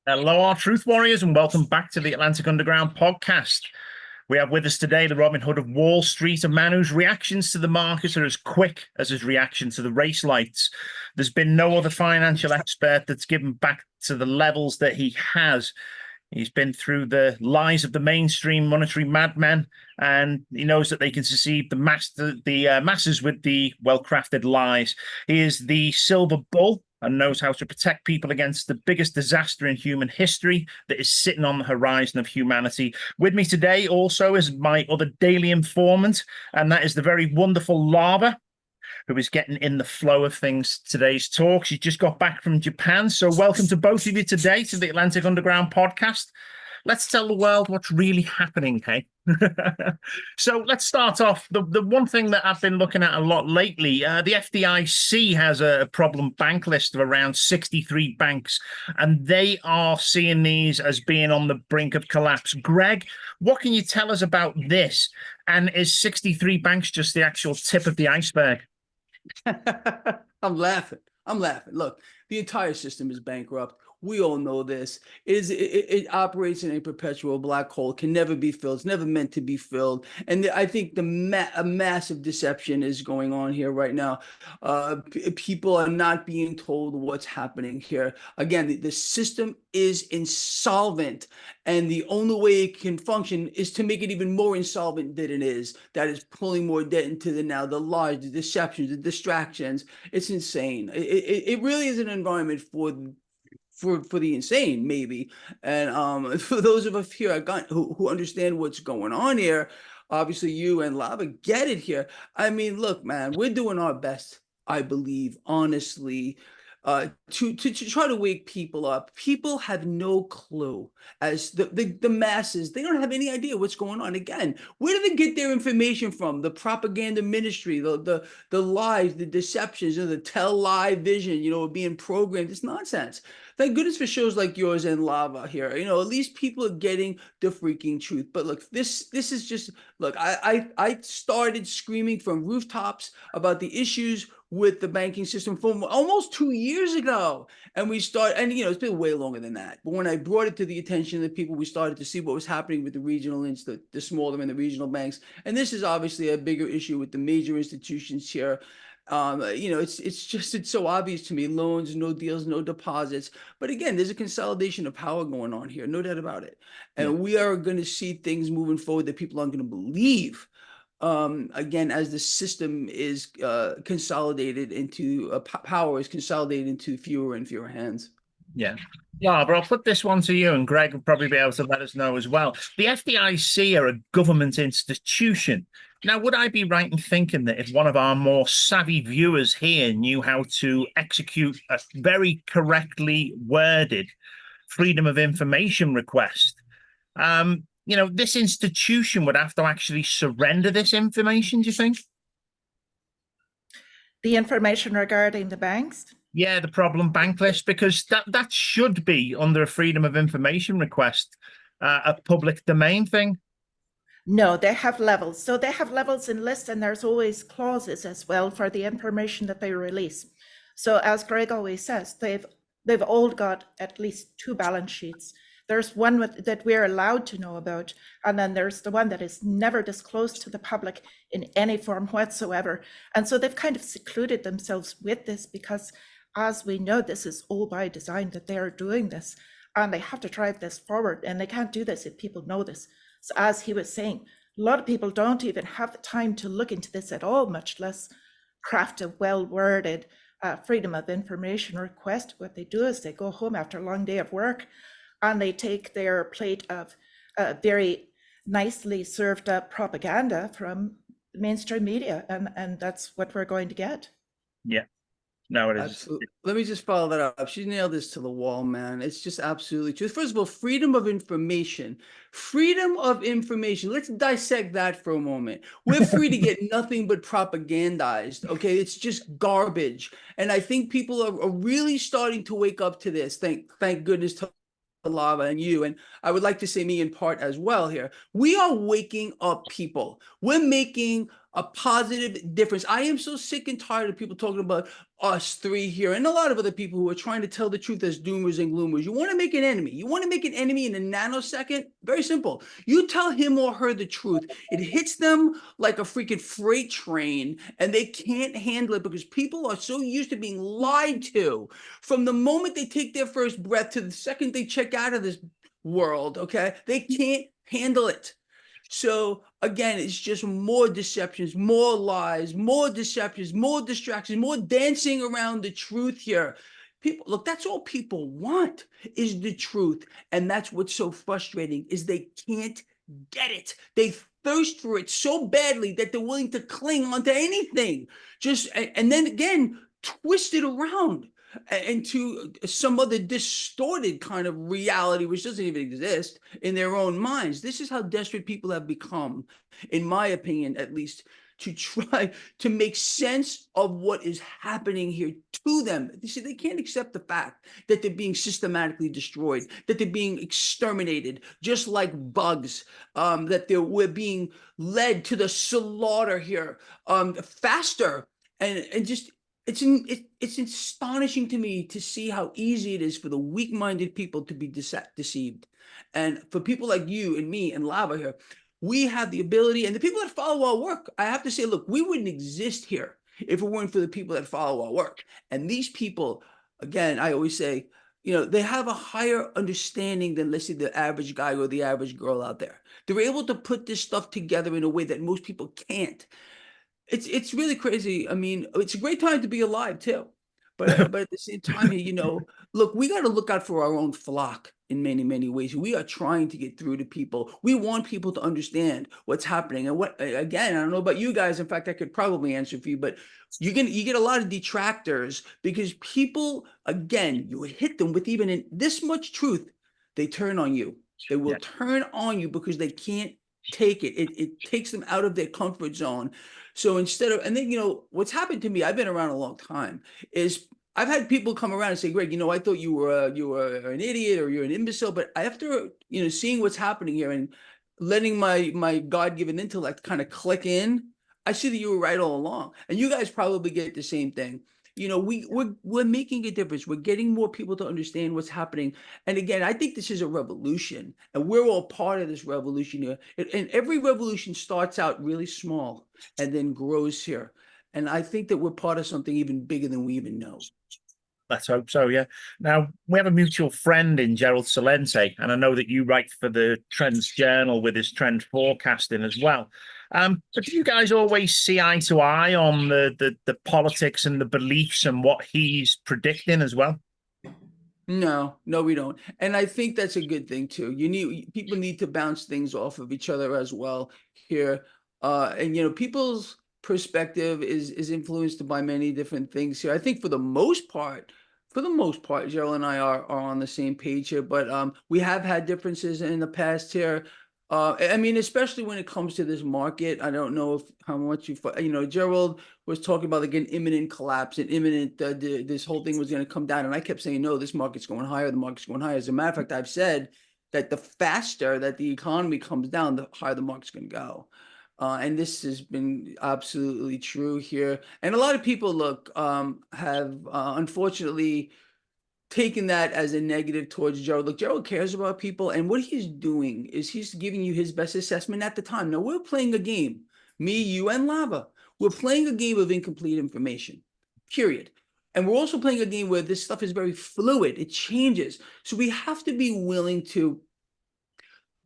Hello, our truth warriors, and welcome back to the Atlantic Underground podcast. We have with us today the Robin Hood of Wall Street, a man whose reactions to the markets are as quick as his reaction to the race lights. There's been no other financial expert that's given back to the levels that he has. He's been through the lies of the mainstream monetary madmen, and he knows that they can deceive the masses with the well-crafted lies. He is the silver bull and knows how to protect people against the biggest disaster in human history that is sitting on the horizon of humanity. With me today also is my other daily informant, and that is the very wonderful Lava, who is getting in the flow of things today's talk. She just got back from Japan. So welcome to both of you today to the Atlantic Underground podcast. Let's tell the world what's really happening, hey? So let's start off. The one thing that I've been looking at a lot lately, the FDIC has a problem bank list of around 63 banks, and they are seeing these as being on the brink of collapse. Greg, what can you tell us about this? And is 63 banks just the actual tip of the iceberg? I'm laughing. Look, the entire system is bankrupt. We all know this. It operates in a perpetual black hole, can never be filled. It's never meant to be filled. And I think a massive deception is going on here right now. People are not being told what's happening here. Again, the system is insolvent, and the only way it can function is to make it even more insolvent than it is. That is pulling more debt into the lies, the deceptions, the distractions. It's insane. It really is an environment for the insane, maybe. And for those of us here who understand what's going on here, obviously you and Lava get it here. I mean, look, man, we're doing our best, I believe, honestly, to try to wake people up. People have no clue. As the masses, they don't have any idea what's going on. Again, where do they get their information from? The propaganda ministry, the lies, the deceptions, the tell-lie vision, being programmed. It's nonsense. Thank goodness for shows like yours and Lava here. At least people are getting the freaking truth. But look, this is just, look, I started screaming from rooftops about the issues with the banking system from almost 2 years ago. And it's been way longer than that. But when I brought it to the attention of the people, we started to see what was happening with the regional the smaller and the regional banks. And this is obviously a bigger issue with the major institutions here. It's so obvious to me. Loans, no deals, no deposits. But again, there's a consolidation of power going on here, no doubt about it. And we are going to see things moving forward that people aren't going to believe. Again, as the system is consolidated into power is consolidated into fewer and fewer hands. Yeah, but I'll put this one to you, and Greg will probably be able to let us know as well. The FDIC are a government institution. Now, would I be right in thinking that if one of our more savvy viewers here knew how to execute a very correctly worded freedom of information request, this institution would have to actually surrender this information, do you think? The information regarding the banks? Yeah, the problem bank list, because that should be under a freedom of information request, a public domain thing. No, they have levels. So they have levels in lists, and there's always clauses as well for the information that they release. So as Greg always says, they've all got at least 2 balance sheets. There's one that we're allowed to know about, and then there's the one that is never disclosed to the public in any form whatsoever. And so they've kind of secluded themselves with this because, as we know, this is all by design that they are doing this, and they have to drive this forward, and they can't do this if people know this. So as he was saying, a lot of people don't even have the time to look into this at all, much less craft a well-worded freedom of information request. What they do is they go home after a long day of work, and they take their plate of very nicely served up propaganda from the mainstream media, and that's what we're going to get. Yeah. No, it is. Absolutely. Let me just follow that up. She nailed this to the wall, man. It's just absolutely true. First of all, freedom of information. Freedom of information. Let's dissect that for a moment. We're free to get nothing but propagandized. Okay, it's just garbage. And I think people are really starting to wake up to this. Thank goodness to Lava and you, and I would like to say me in part as well here. We are waking up people. We're making a positive difference. I am so sick and tired of people talking about us three here and a lot of other people who are trying to tell the truth as doomers and gloomers. You want to make an enemy. You want to make an enemy in a nanosecond? Very simple. You tell him or her the truth. It hits them like a freaking freight train and they can't handle it because people are so used to being lied to from the moment they take their first breath to the second they check out of this world, okay? They can't handle it. So again, it's just more deceptions, more lies, more deceptions, more distractions, more dancing around the truth here. People, look, that's all people want is the truth. And that's what's so frustrating is they can't get it. They thirst for it so badly that they're willing to cling onto anything. And then again, twist it around into some other distorted kind of reality, which doesn't even exist in their own minds. This is how desperate people have become, in my opinion, at least, to try to make sense of what is happening here to them. You see, they can't accept the fact that they're being systematically destroyed, that they're being exterminated, just like bugs, that we're being led to the slaughter here faster and just it's astonishing to me to see how easy it is for the weak-minded people to be deceived. And for people like you and me and Lava here, we have the ability, and the people that follow our work, I have to say, look, we wouldn't exist here if it weren't for the people that follow our work. And these people, again, I always say, you know, they have a higher understanding than, let's say, the average guy or the average girl out there. They're able to put this stuff together in a way that most people can't. It's really crazy. I mean, it's a great time to be alive too. But at the same time, you know, look, we got to look out for our own flock in many, many ways. We are trying to get through to people. We want people to understand what's happening. And what, again, I don't know about you guys. In fact, I could probably answer for you, but you get a lot of detractors because people, again, you hit them with even this much truth, they turn on you. They will turn on you because they can't take it. It takes them out of their comfort zone. So instead of, and then, you know, what's happened to me, I've been around a long time, is I've had people come around and say, Greg, you know, I thought you were an idiot or you're an imbecile, but after, you know, seeing what's happening here and letting my God-given intellect kind of click in, I see that you were right all along. And you guys probably get the same thing. You know, we're making a difference. We're getting more people to understand what's happening. And again, I think this is a revolution, and we're all part of this revolution here. And every revolution starts out really small and then grows here. And I think that we're part of something even bigger than we even know. Let's hope so, yeah. Now, we have a mutual friend in Gerald Salente, and I know that you write for the Trends Journal with his trend forecasting as well. But do you guys always see eye to eye on the politics and the beliefs and what he's predicting as well? No, we don't. And I think that's a good thing too. People need to bounce things off of each other as well here. And you know, people's perspective is influenced by many different things here. I think for the most part, Gerald and I are on the same page here, but we have had differences in the past here. I mean, especially when it comes to this market, I don't know how much you know, Gerald was talking about like an imminent collapse and imminent, this whole thing was going to come down. And I kept saying, no, this market's going higher. The market's going higher. As a matter of fact, I've said that the faster that the economy comes down, the higher the market's going to go. And this has been absolutely true here. And a lot of people, look, have unfortunately taking that as a negative towards Gerald. Look, Gerald cares about people, and what he's doing is he's giving you his best assessment at the time. Now, we're playing a game, me, you, and Lava. We're playing a game of incomplete information, period. And we're also playing a game where this stuff is very fluid. It changes. So we have to be willing to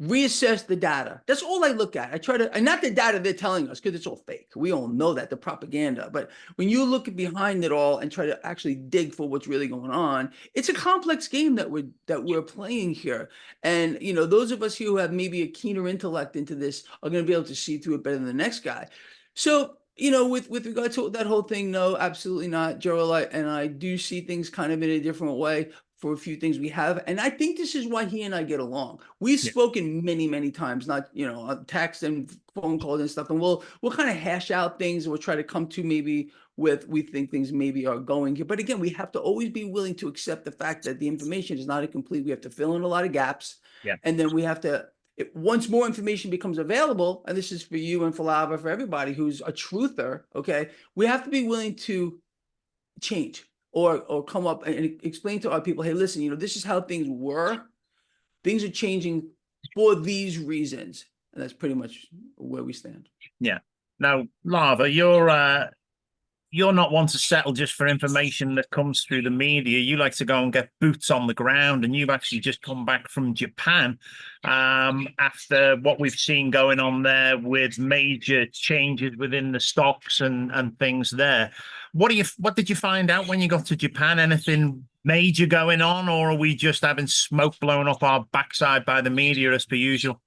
reassess the data. That's all I look at. I try to, and not the data they're telling us, because it's all fake. We all know that, the propaganda. But when you look behind it all and try to actually dig for what's really going on, it's a complex game that we're playing here. And you know, those of us who have maybe a keener intellect into this are going to be able to see through it better than the next guy. So, you know, with regard to that whole thing, no, absolutely not, Gerald. And I do see things kind of in a different way for a few things we have. And I think this is why he and I get along. We've spoken many, many times, not, you know, text and phone calls and stuff. And we'll kind of hash out things. We'll try to come to maybe with, we think things maybe are going here. But again, we have to always be willing to accept the fact that the information is not incomplete. We have to fill in a lot of gaps. Yeah. And then we have to, once more information becomes available, and this is for you and for Lava, for everybody who's a truther, okay, we have to be willing to change or come up and explain to our people, hey, listen, you know, this is how things were. Things are changing for these reasons. And that's pretty much where we stand. Yeah. Now, Lava, you're not one to settle just for information that comes through the media. You like to go and get boots on the ground, and you've actually just come back from Japan after what we've seen going on there with major changes within the stocks and things there. What did you find out when you got to Japan? Anything major going on, or are we just having smoke blown up our backside by the media as per usual?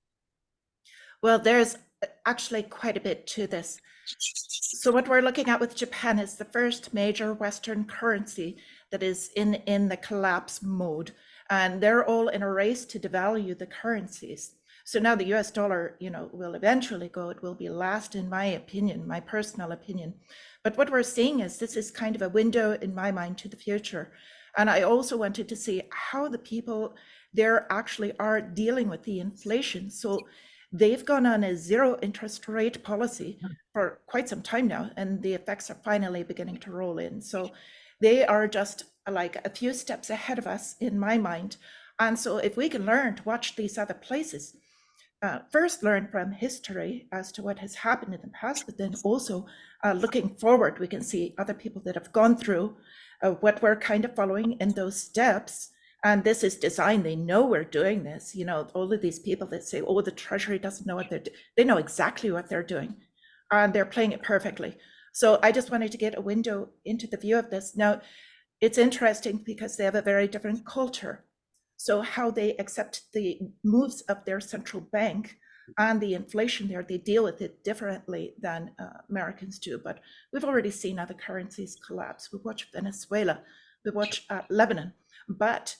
Well, there's actually quite a bit to this. So what we're looking at with Japan is the first major Western currency that is in the collapse mode. And they're all in a race to devalue the currencies. So now the US dollar, you know, will eventually go. It will be last, in my opinion, my personal opinion. But what we're seeing is this is kind of a window, in my mind, to the future. And I also wanted to see how the people there actually are dealing with the inflation. So they've gone on a zero interest rate policy for quite some time now, and the effects are finally beginning to roll in. So they are just like a few steps ahead of us, in my mind. And so if we can learn to watch these other places, first learn from history as to what has happened in the past, but then also looking forward, we can see other people that have gone through what we're kind of following in those steps. And this is designed, they know we're doing this. You know, all of these people that say, oh, the Treasury doesn't know what they're doing. They know exactly what they're doing, and they're playing it perfectly. So I just wanted to get a window into the view of this. Now, it's interesting because they have a very different culture. So how they accept the moves of their central bank and the inflation there, they deal with it differently than Americans do. But we've already seen other currencies collapse. We watch Venezuela, we watch Lebanon, but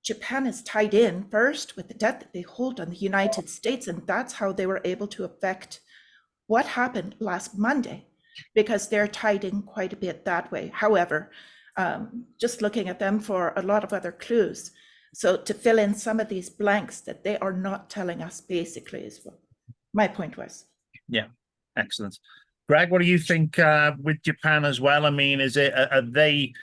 Japan is tied in first with the debt that they hold on the United States, and that's how they were able to affect what happened last Monday, because they're tied in quite a bit that way. However, just looking at them for a lot of other clues. So to fill in some of these blanks that they are not telling us, basically, is what my point was. Yeah, excellent. Greg, what do you think with Japan as well? I mean, are they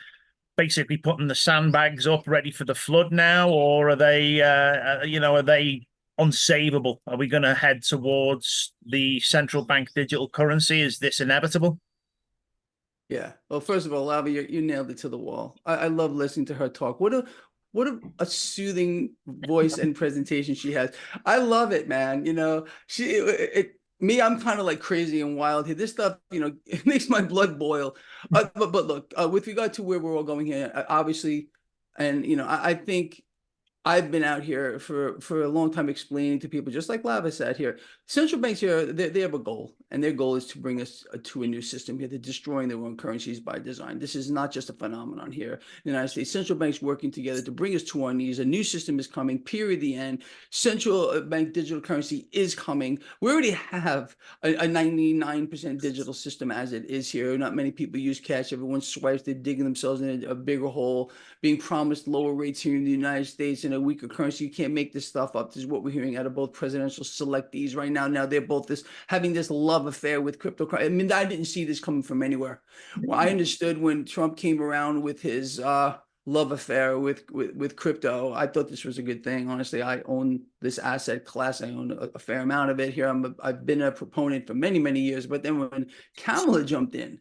basically putting the sandbags up ready for the flood now, or are they, are they unsavable? Are we going to head towards the central bank digital currency? Is this inevitable? Yeah. Well, first of all, Lava, you nailed it to the wall. I love listening to her talk. What a soothing voice and presentation she has. I love it, man. You know, I'm kind of like crazy and wild here. This stuff, you know, it makes my blood boil. But look, with regard to where we're all going here, obviously, and you know, I think I've been out here for a long time explaining to people, just like Lava said here, central banks here, they have a goal, and their goal is to bring us to a new system here. They're destroying their own currencies by design. This is not just a phenomenon here in the United States. Central banks working together to bring us to our knees. A new system is coming, period, the end. Central bank digital currency is coming. We already have a 99% digital system as it is here. Not many people use cash. Everyone swipes. They're digging themselves in a bigger hole, being promised lower rates here in the United States and a weaker currency. You can't make this stuff up. This is what we're hearing out of both presidential selectees right now. Now they're both having this love affair with cryptocurrency. I mean, I didn't see this coming from anywhere. Well, I understood when Trump came around with his love affair with crypto. I thought this was a good thing. Honestly, I own this asset class. I own a fair amount of it here. I've been a proponent for many, many years. But then when Kamala jumped in,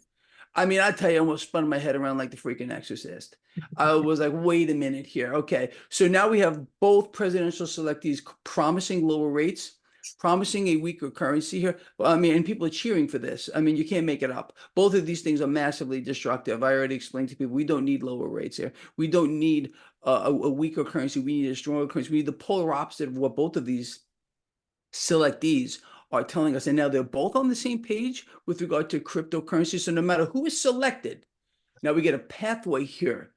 I mean, I tell you, I almost spun my head around like the freaking Exorcist. I was like, wait a minute here. Okay, so now we have both presidential selectees promising lower rates, promising a weaker currency here. Well, I mean, and people are cheering for this. I mean, you can't make it up. Both of these things are massively destructive. I already explained to people, we don't need lower rates here. We don't need a weaker currency. We need a stronger currency. We need the polar opposite of what both of these selectees are telling us. And now they're both on the same page with regard to cryptocurrency. So no matter who is selected, now we get a pathway here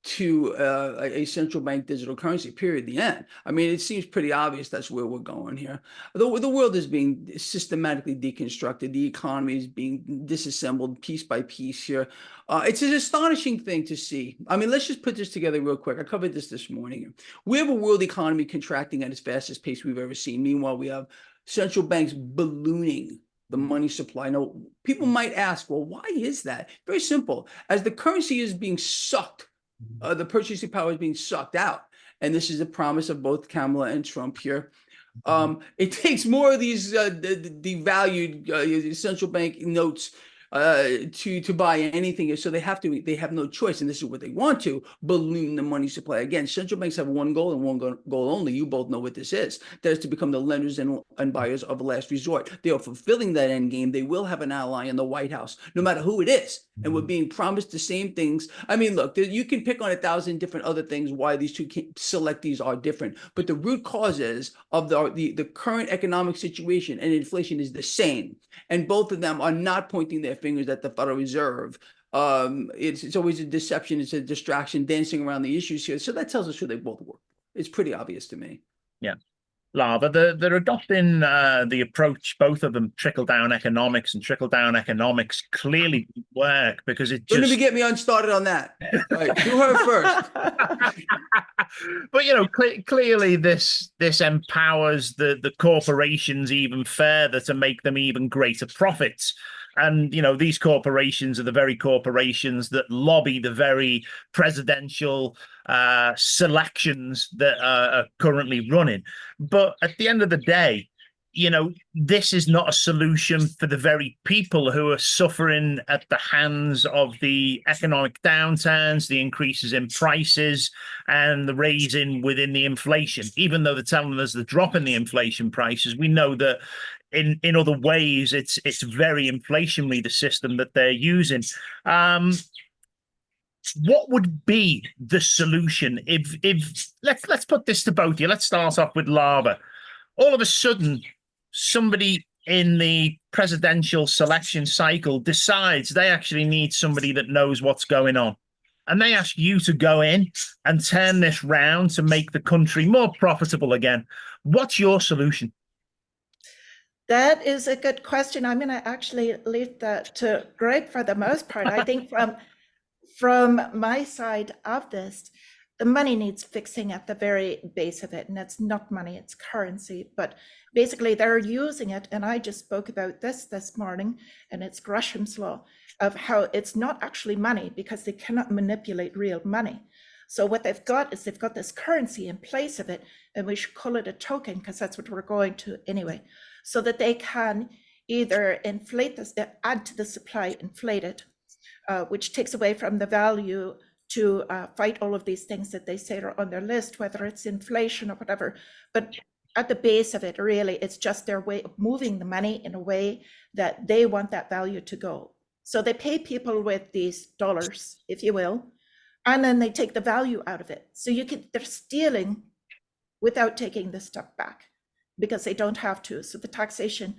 to a central bank digital currency, period, the end. I mean, it seems pretty obvious that's where we're going here. The world is being systematically deconstructed. The economy is being disassembled piece by piece here. It's an astonishing thing to see. I mean, let's just put this together real quick. I covered this morning. We have a world economy contracting at its fastest pace we've ever seen. Meanwhile, we have central banks ballooning the money supply. Now, people might ask, well, why is that? Very simple. As the currency is being sucked, the purchasing power is being sucked out. And this is a promise of both Kamala and Trump here. It takes more of these devalued central bank notes to buy anything. So they have no choice. And this is what they want to balloon the money supply. Again, central banks have one goal and one goal only. You both know what this is. That is to become the lenders and buyers of last resort. They are fulfilling that end game. They will have an ally in the White House, no matter who it is. And we're being promised the same things. I mean, look, you can pick on 1,000 different other things why these two selectees are different. But the root causes of the current economic situation and inflation is the same. And both of them are not pointing their fingers at the Federal Reserve. It's always a deception. It's a distraction, dancing around the issues here. So that tells us who they both work. It's pretty obvious to me. Yeah. Lava, they're adopting the approach, both of them, trickle-down economics, and trickle-down economics clearly work because it just... Don't even get me unstarted on that. Right, do her first. But, you know, clearly this empowers the corporations even further to make them even greater profits. And, you know, these corporations are the very corporations that lobby the very presidential selections that are currently running. But at the end of the day, you know, this is not a solution for the very people who are suffering at the hands of the economic downturns, the increases in prices, and the raising within the inflation. Even though they're telling us the drop in the inflation prices, we know that in other ways it's very inflationary, the system that they're using. What would be the solution if let's put this to both of you. Let's start off with Lava. All of a sudden, somebody in the presidential selection cycle decides they actually need somebody that knows what's going on. And they ask you to go in and turn this round to make the country more profitable again. What's your solution? That is a good question. I'm going to actually leave that to Greg for the most part. I think from my side of this, the money needs fixing at the very base of it. And it's not money, it's currency. But basically, they're using it. And I just spoke about this morning, and it's Gresham's law of how it's not actually money because they cannot manipulate real money. So what they've got is they've got this currency in place of it, and we should call it a token because that's what we're going to anyway, so that they can either inflate this, add to the supply, inflate it, which takes away from the value to fight all of these things that they say are on their list, whether it's inflation or whatever. But at the base of it, really, it's just their way of moving the money in a way that they want that value to go. So they pay people with these dollars, if you will, and then they take the value out of it. So they're stealing without taking the stuff back because they don't have to. So the taxation,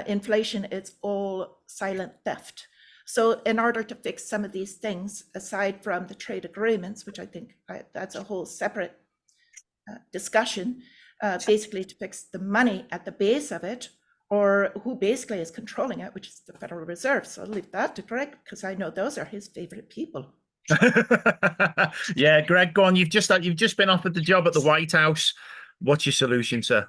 inflation, it's all silent theft. So in order to fix some of these things, aside from the trade agreements, which I think that's a whole separate discussion, basically to fix the money at the base of it, or who basically is controlling it, which is the Federal Reserve. So I'll leave that to Greg, because I know those are his favorite people. Yeah, Greg, go on. You've just been offered the job at the White House. What's your solution, sir?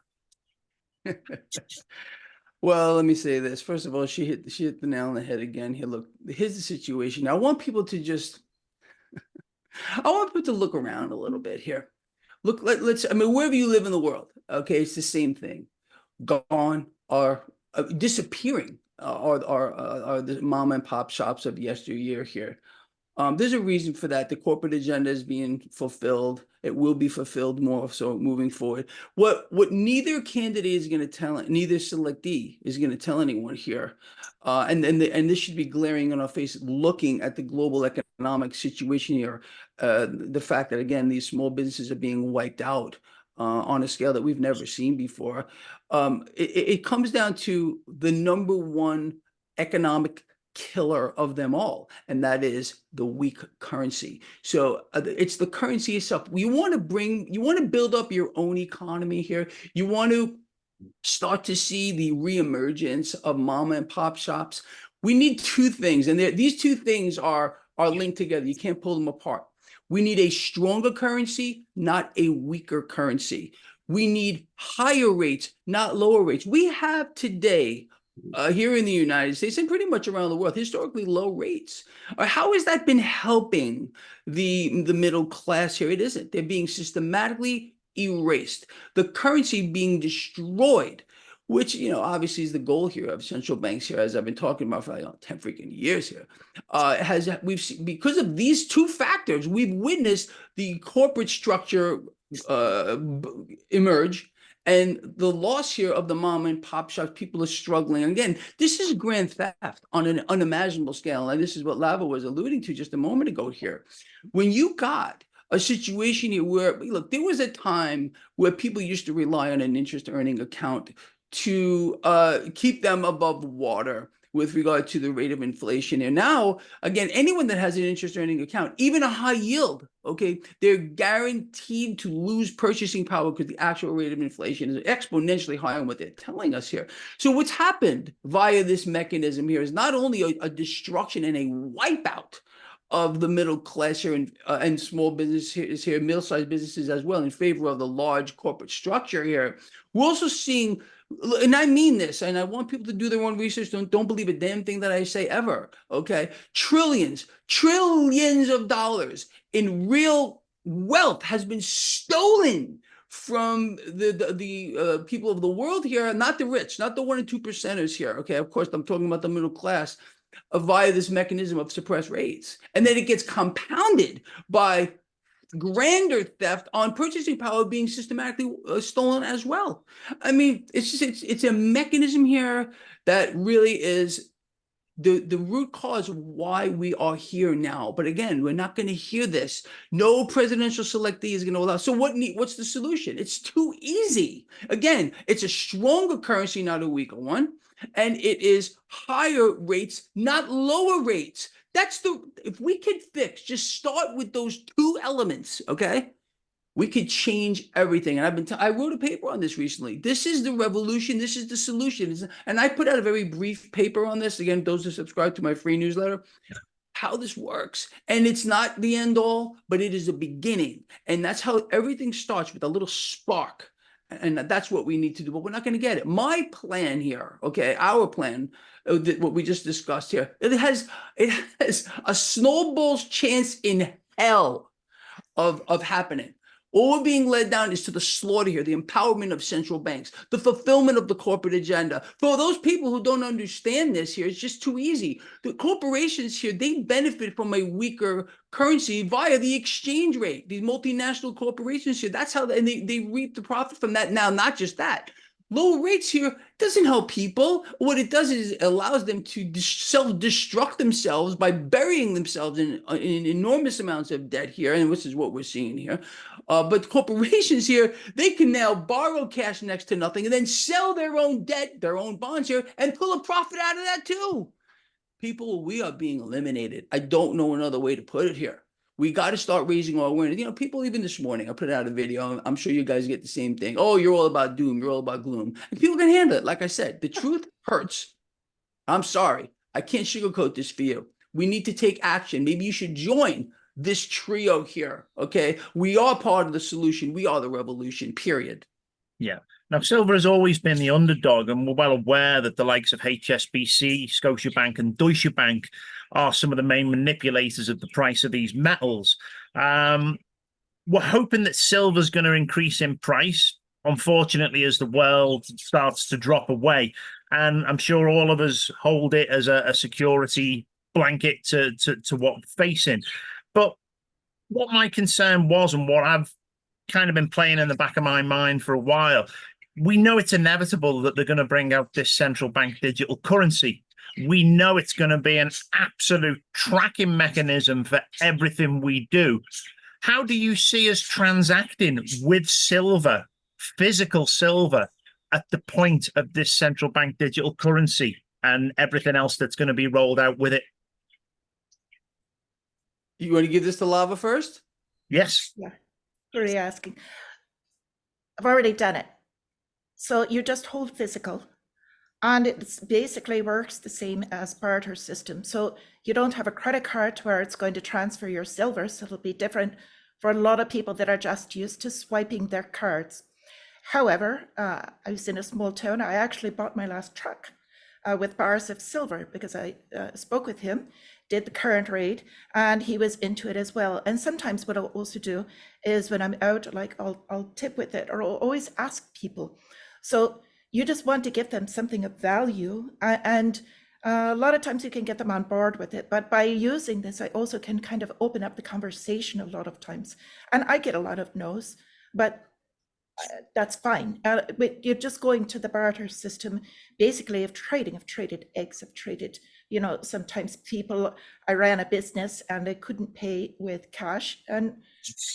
Well, let me say this. First of all, she hit the nail on the head again. Here, look, here's the situation. I want people to look around a little bit here. Look, I mean, wherever you live in the world, okay, it's the same thing. Gone are disappearing are the mom and pop shops of yesteryear here. There's a reason for that. The corporate agenda is being fulfilled. It will be fulfilled more so moving forward. What neither candidate is going to tell, neither selectee is going to tell anyone here, and this should be glaring in our face, looking at the global economic situation here, the fact that again these small businesses are being wiped out on a scale that we've never seen before. It comes down to the number one economic killer of them all, and that is the weak currency. So it's the currency itself. You want to build up your own economy here. You want to start to see the reemergence of mom and pop shops. We need two things, and these two things are linked together. You can't pull them apart. We need a stronger currency, not a weaker currency. We need higher rates, not lower rates. We have today, here in the United States and pretty much around the world, historically low rates. How has that been helping the middle class here? It isn't. They're being systematically erased. The currency being destroyed, which, obviously is the goal here of central banks here, as I've been talking about for 10 freaking years here, we've seen, because of these two factors, we've witnessed the corporate structure emerge, and the loss here of the mom and pop shops. People are struggling. Again, this is grand theft on an unimaginable scale. And this is what Lava was alluding to just a moment ago here. When you got a situation here where, look, there was a time where people used to rely on an interest earning account to keep them above water with regard to the rate of inflation. And now, again, anyone that has an interest earning account, even a high yield, okay, they're guaranteed to lose purchasing power because the actual rate of inflation is exponentially higher than what they're telling us here. So what's happened via this mechanism here is not only a destruction and a wipeout of the middle class here and small businesses here, middle-sized businesses as well, in favor of the large corporate structure here. We're also seeing, and I mean this, and I want people to do their own research. Don't believe a damn thing that I say ever, okay? Trillions of dollars in real wealth has been stolen from the people of the world here, not the rich, not the 1% and 2%ers here, okay? Of course, I'm talking about the middle class, via this mechanism of suppressed rates. And then it gets compounded by grander theft on purchasing power being systematically stolen as well. I mean, it's a mechanism here that really is the root cause of why we are here now. But again, we're not going to hear this. No presidential selectee is going to allow. So what's the solution? It's too easy. Again, it's a stronger currency, not a weaker one. And it is higher rates, not lower rates. If we could just start with those two elements, okay? We could change everything. And I wrote a paper on this recently. This is the revolution. This is the solution. And I put out a very brief paper on this. Again, those who subscribe to my free newsletter, how this works. And it's not the end all, but it is a beginning. And that's how everything starts, with a little spark. And that's what we need to do, but we're not going to get it. My plan here, okay, our plan, what we just discussed here, it has a snowball's chance in hell of happening. All we're being led down is to the slaughter here, the empowerment of central banks, the fulfillment of the corporate agenda. For those people who don't understand this here, it's just too easy. The corporations here, they benefit from a weaker currency via the exchange rate. These multinational corporations here, that's how they reap the profit from that. Now, not just that. Lower rates here doesn't help people. What it does is it allows them to self-destruct themselves by burying themselves in enormous amounts of debt here, and this is what we're seeing here. But corporations here, they can now borrow cash next to nothing and then sell their own debt, their own bonds here, and pull a profit out of that too. People, we are being eliminated. I don't know another way to put it here. We got to start raising our awareness. People, even this morning, I put out a video. I'm sure you guys get the same thing. Oh, you're all about doom. You're all about gloom. And people can handle it. Like I said, the truth hurts. I'm sorry. I can't sugarcoat this for you. We need to take action. Maybe you should join this trio here, okay? We are part of the solution. We are the revolution, period. Yeah. Now, silver has always been the underdog, and we're well aware that the likes of HSBC, Scotiabank, and Deutsche Bank are some of the main manipulators of the price of these metals. We're hoping that silver's going to increase in price, unfortunately, as the world starts to drop away. And I'm sure all of us hold it as a security blanket to what we're facing. But what my concern was, and what I've kind of been playing in the back of my mind for a while, we know it's inevitable that they're going to bring out this central bank digital currency. We know it's going to be an absolute tracking mechanism for everything we do. How do you see us transacting with silver, physical silver, at the point of this central bank digital currency? and everything else that's going to be rolled out with it. You want to give this to Lava first? Yes. Yeah. Who are you asking? I've already done it. So you just hold physical, and it basically works the same as barter system. So you don't have a credit card where it's going to transfer your silver. So it'll be different for a lot of people that are just used to swiping their cards. However, I was in a small town. I actually bought my last truck with bars of silver because I spoke with him, did the current rate, and he was into it as well. And sometimes what I'll also do is when I'm out, like I'll tip with it, or I'll always ask people. So you just want to give them something of value, and a lot of times you can get them on board with it. But by using this, I also can kind of open up the conversation a lot of times. And I get a lot of no's, but that's fine. But you're just going to the barter system, basically of trading. I've traded eggs, I've traded, sometimes people, I ran a business and they couldn't pay with cash, and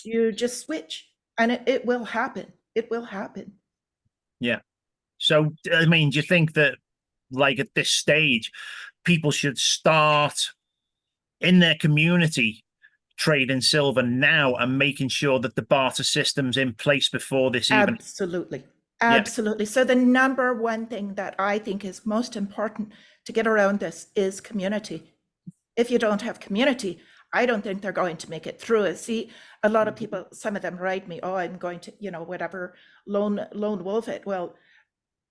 you just switch, and it will happen. It will happen. Yeah. So, I mean, do you think that, like, at this stage, people should start in their community trading silver now and making sure that the barter system's in place before this even? Absolutely. Absolutely. Yeah. So the number one thing that I think is most important to get around this is community. If you don't have community, I don't think they're going to make it through it. See, a lot of people, some of them write me, oh, I'm going to, whatever, lone wolf it. Well,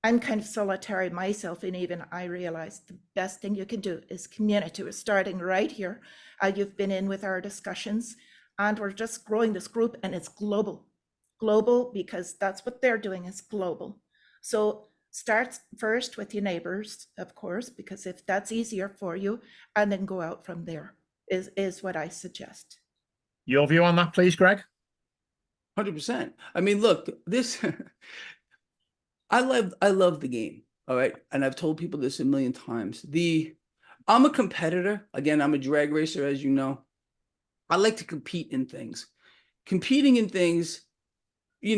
I'm kind of solitary myself, and even I realize the best thing you can do is community. We're starting right here. You've been in with our discussions, and we're just growing this group, and it's global. Global, because that's what they're doing, is global. So start first with your neighbors, of course, because if that's easier for you, and then go out from there is what I suggest. Your view on that, please, Greg? 100%. I mean, look, this... I love the game, all right? And I've told people this a million times. I'm a competitor. Again, I'm a drag racer, as you know. I like to compete in things. Competing in things, I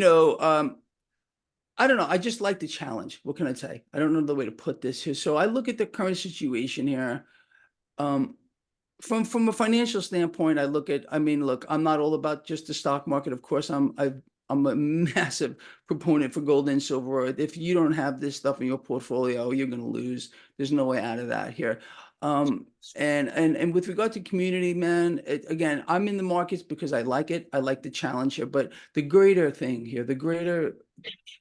don't know. I just like the challenge. What can I say? I don't know the way to put this here. So I look at the current situation here. From a financial standpoint, look, I'm not all about just the stock market. Of course, I'm a massive proponent for gold and silver. If you don't have this stuff in your portfolio, you're going to lose. There's no way out of that here. And with regard to community, man, again, I'm in the markets because I like it. I like the challenge here. But the greater thing here, the greater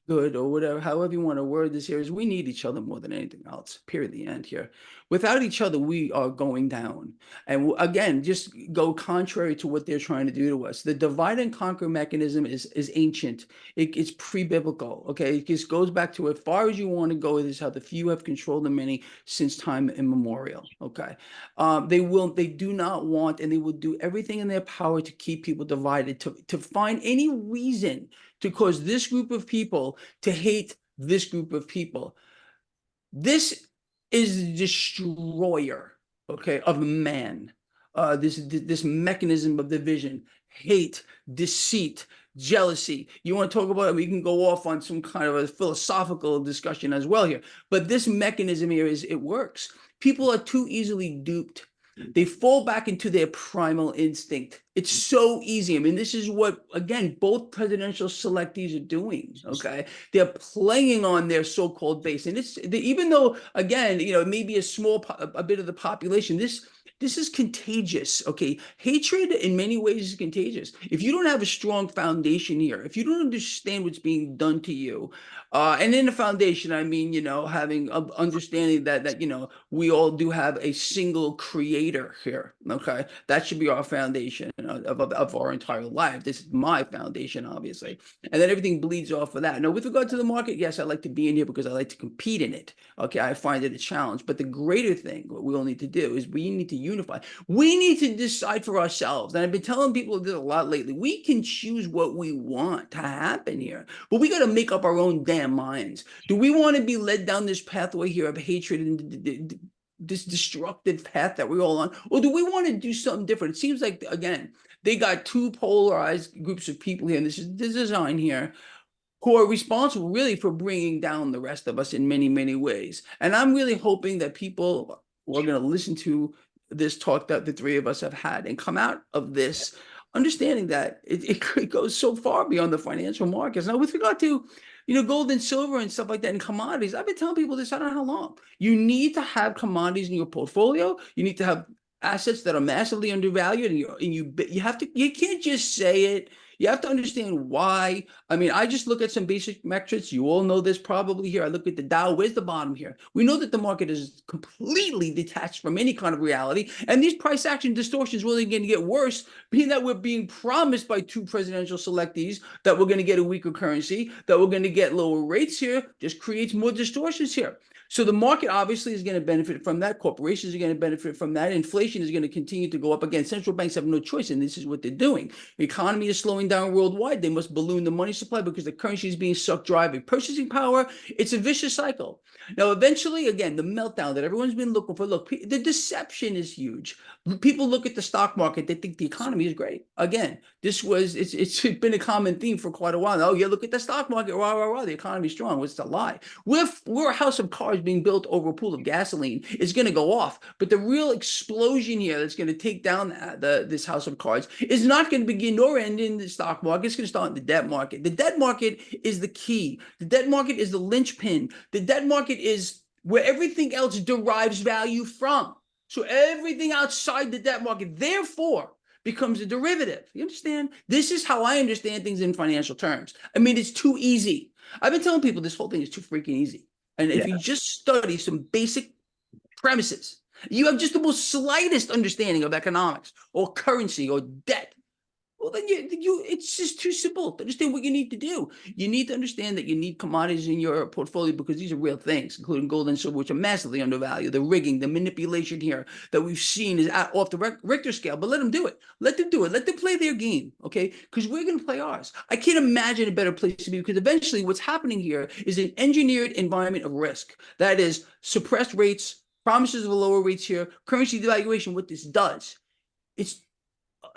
good, or whatever, however you want to word this here, is we need each other more than anything else, period, the end here. Without each other, we are going down. And again, just go contrary to what they're trying to do to us. The divide and conquer mechanism is ancient. It's pre-biblical, okay? It just goes back to as far as you want to go. This is how the few have controlled the many since time immemorial, okay? They do not want, and they will do everything in their power to keep people divided, to find any reason to cause this group of people to hate this group of people. This is the destroyer, okay, of man. This mechanism of division, hate, deceit, jealousy. You want to talk about it? We can go off on some kind of a philosophical discussion as well here. But this mechanism here it works. People are too easily duped. They fall back into their primal instinct. It's so easy. I mean, this is what, again, both presidential selectees are doing, okay? They're playing on their so-called base. And even though, again, it may be a bit of the population, this is contagious, okay? Hatred in many ways is contagious. If you don't have a strong foundation here, if you don't understand what's being done to you, and in the foundation, I mean, having understanding that we all do have a single creator here, okay? That should be our foundation of our entire life. This is my foundation, obviously. And then everything bleeds off of that. Now, with regard to the market, yes, I like to be in here because I like to compete in it, okay? I find it a challenge. But the greater thing, what we all need to do is we need to unify. We need to decide for ourselves. And I've been telling people this a lot lately. We can choose what we want to happen here, but we got to make up our own damn minds. Do we want to be led down this pathway here of hatred and this destructive path that we're all on, or do we want to do something different? It seems like, again, they got two polarized groups of people here, and this is the design here. who are responsible really for bringing down the rest of us in many, many ways. And I'm really hoping that people are going to listen to this talk that the three of us have had and come out of this understanding that it goes so far beyond the financial markets. Now, with regard to, gold and silver and stuff like that and commodities, I've been telling people this, I don't know how long. You need to have commodities in your portfolio. You need to have assets that are massively undervalued, and you can't just say it. You have to understand why. I mean, I just look at some basic metrics. You all know this probably here. I look at the Dow. Where's the bottom here? We know that the market is completely detached from any kind of reality. And these price action distortions are really going to get worse, being that we're being promised by two presidential selectees that we're going to get a weaker currency, that we're going to get lower rates here. Just creates more distortions here. So the market obviously is going to benefit from that. Corporations are going to benefit from that. Inflation is going to continue to go up. Again, central banks have no choice, and this is what they're doing. The economy is slowing down worldwide. They must balloon the money supply because the currency is being sucked dry by purchasing power. It's a vicious cycle. Now, eventually, again, the meltdown that everyone's been looking for. Look, the deception is huge. People look at the stock market. They think the economy is great. Again, it's been a common theme for quite a while. Oh, yeah, look at the stock market. Rah, rah, rah. The economy's strong. What's the lie? We're a house of cards being built over a pool of gasoline. Is going to go off. But the real explosion here that's going to take down this house of cards is not going to begin nor end in the stock market. It's going to start in the debt market. The debt market is the key. The debt market is the linchpin. The debt market is where everything else derives value from. So everything outside the debt market, therefore, becomes a derivative. You understand? This is how I understand things in financial terms. I mean, it's too easy. I've been telling people this whole thing is too freaking easy. And if you just study some basic premises, you have just the most slightest understanding of economics or currency or debt, well, then it's just too simple to understand what you need to do. You need to understand that you need commodities in your portfolio because these are real things, including gold and silver, which are massively undervalued. The rigging, the manipulation here that we've seen is off the Richter scale, but let them do it. Let them do it. Let them play their game, okay? Because we're going to play ours. I can't imagine a better place to be because eventually what's happening here is an engineered environment of risk. That is suppressed rates, promises of lower rates here, currency devaluation. What this does,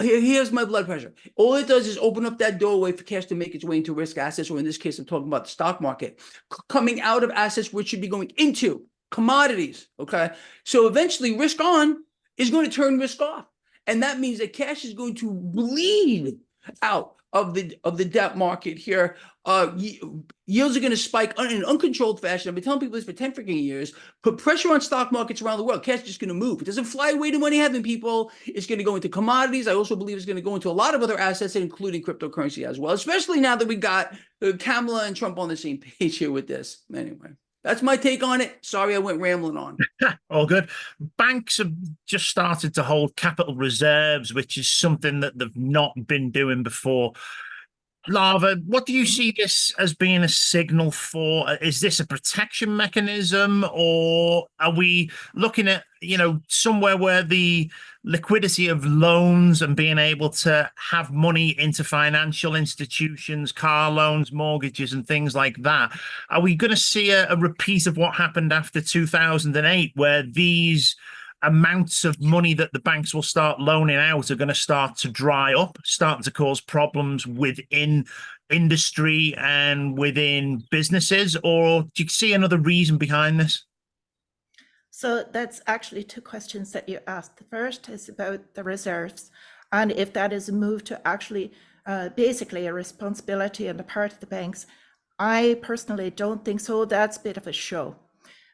here's my blood pressure. All it does is open up that doorway for cash to make its way into risk assets, or in this case, I'm talking about the stock market, coming out of assets which should be going into commodities, okay? So eventually risk on is going to turn risk off. And that means that cash is going to bleed out of the debt market here. Yields are going to spike in an uncontrolled fashion. I've been telling people this for 10 freaking years. Put pressure on stock markets around the world. Cash is just going to move. It doesn't fly away to money heaven, people. It's going to go into commodities. I also believe it's going to go into a lot of other assets, including cryptocurrency as well, especially now that we got Kamala and Trump on the same page here with this. Anyway, that's my take on it. Sorry, I went rambling on. All good. Banks have just started to hold capital reserves, which is something that they've not been doing before. Lava, what do you see this as being a signal for? Is this a protection mechanism, or are we looking at, somewhere where the liquidity of loans and being able to have money into financial institutions, car loans, mortgages, and things like that? Are we going to see a repeat of what happened after 2008, where these amounts of money that the banks will start loaning out are going to start to dry up, starting to cause problems within industry and within businesses? Or do you see another reason behind this? So that's actually two questions that you asked. The first is about the reserves, and if that is a move to actually basically a responsibility on the part of the banks. I personally don't think so. That's a bit of a show.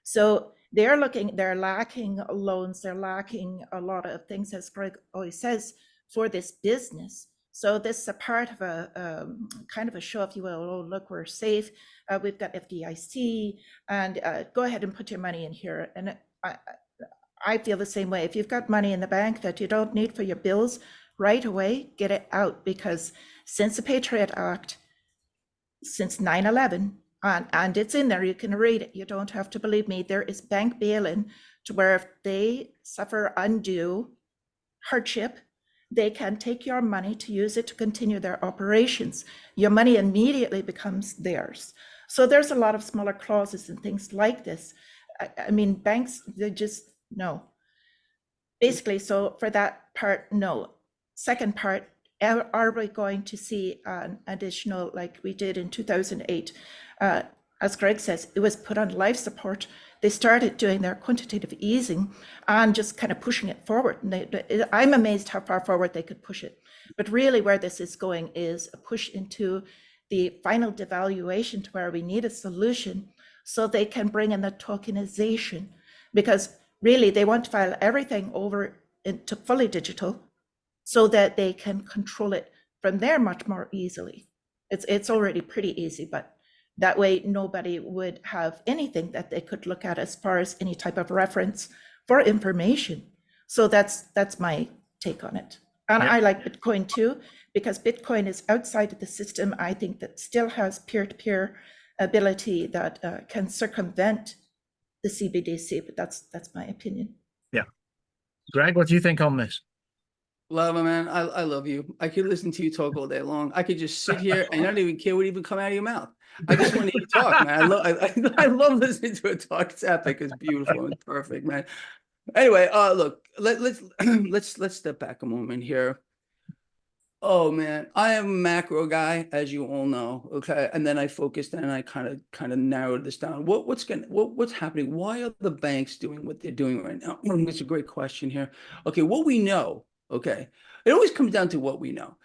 So they're lacking loans, they're lacking a lot of things, as Greg always says, for this business. So this is a part of a kind of a show, if you will. Oh, look, we're safe. We've got FDIC, and go ahead and put your money in here. And I feel the same way. If you've got money in the bank that you don't need for your bills, right away, get it out. Because since the Patriot Act, since 9/11, and it's in there, you can read it. You don't have to believe me. There is bank bail-in to where if they suffer undue hardship, they can take your money to use it to continue their operations. Your money immediately becomes theirs. So there's a lot of smaller clauses and things like this. I mean, banks, they just, no. Basically, so for that part, no. Second part, are we going to see an additional, like we did in 2008? As Greg says, it was put on life support. They started doing their quantitative easing and just kind of pushing it forward. And I'm amazed how far forward they could push it. But really where this is going is a push into the final devaluation, to where we need a solution so they can bring in the tokenization, because really they want to file everything over into fully digital so that they can control it from there much more easily. It's already pretty easy, but that way nobody would have anything that they could look at as far as any type of reference for information. So that's my take on it. And I like Bitcoin too, because Bitcoin is outside of the system. I think that still has peer-to-peer ability that can circumvent the CBDC, but that's my opinion. Yeah. Greg, what do you think on this? Love it, man. I love you. I could listen to you talk all day long. I could just sit here and I don't even care what even come out of your mouth. I just want to hear you talk, man. I love listening to it talk. It's epic. It's beautiful and perfect, man. Anyway, look, let's step back a moment here. Oh man, I am a macro guy, as you all know. Okay, and then I focused and I kind of narrowed this down. What's happening? Why are the banks doing what they're doing right now? It's a great question here. Okay, what we know. Okay, it always comes down to what we know.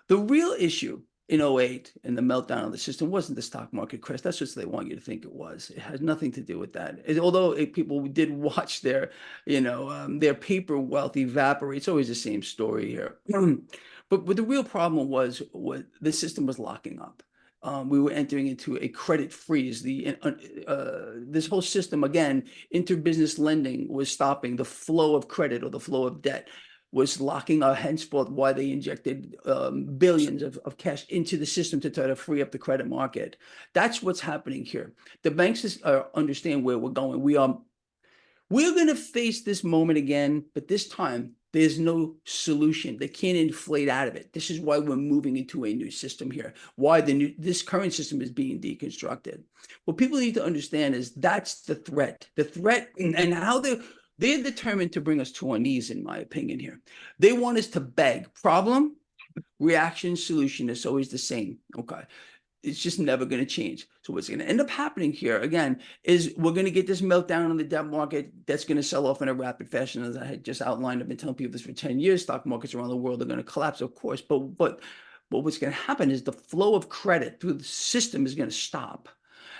The real issue in 08 and the meltdown of the system wasn't the stock market crash. That's just what they want you to think it was. It has nothing to do with that. Although people did watch their, their paper wealth evaporate. It's always the same story here. But the real problem was the system was locking up. We were entering into a credit freeze. This whole system, again, interbusiness lending was stopping. The flow of credit or the flow of debt was locking up, henceforth why they injected billions of cash into the system to try to free up the credit market. That's what's happening here. The banks understand where we're going. We're going to face this moment again, but this time there's no solution. They can't inflate out of it. This is why we're moving into a new system here. Why this current system is being deconstructed. What people need to understand is that's the threat. The threat and how they're determined to bring us to our knees, in my opinion here. They want us to beg. Problem, reaction, solution is always the same. Okay. It's just never going to change. So what's going to end up happening here, again, is we're going to get this meltdown on the debt market that's going to sell off in a rapid fashion. As I had just outlined, I've been telling people this for 10 years. Stock markets around the world are going to collapse, of course. But what's going to happen is the flow of credit through the system is going to stop.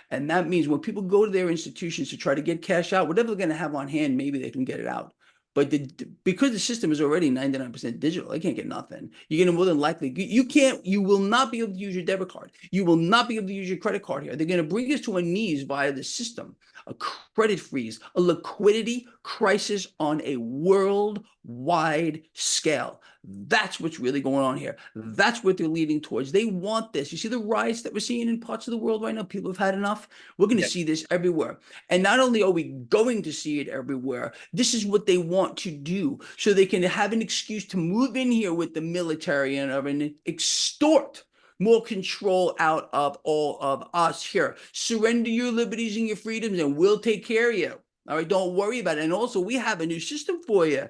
And that means when people go to their institutions to try to get cash out, whatever they're going to have on hand, maybe they can get it out. But because the system is already 99% digital, they can't get nothing. You're going to more than likely, you will not be able to use your debit card. You will not be able to use your credit card here. They're going to bring us to our knees via the system, a credit freeze, a liquidity crisis on a worldwide scale. That's what's really going on here. That's what they're leading towards. They want this. You see the riots that we're seeing in parts of the world right now? People have had enough. We're going to see this everywhere. And not only are we going to see it everywhere, this is what they want to do so they can have an excuse to move in here with the military and extort more control out of all of us here. Surrender your liberties and your freedoms and we'll take care of you. All right, don't worry about it. And also, we have a new system for you.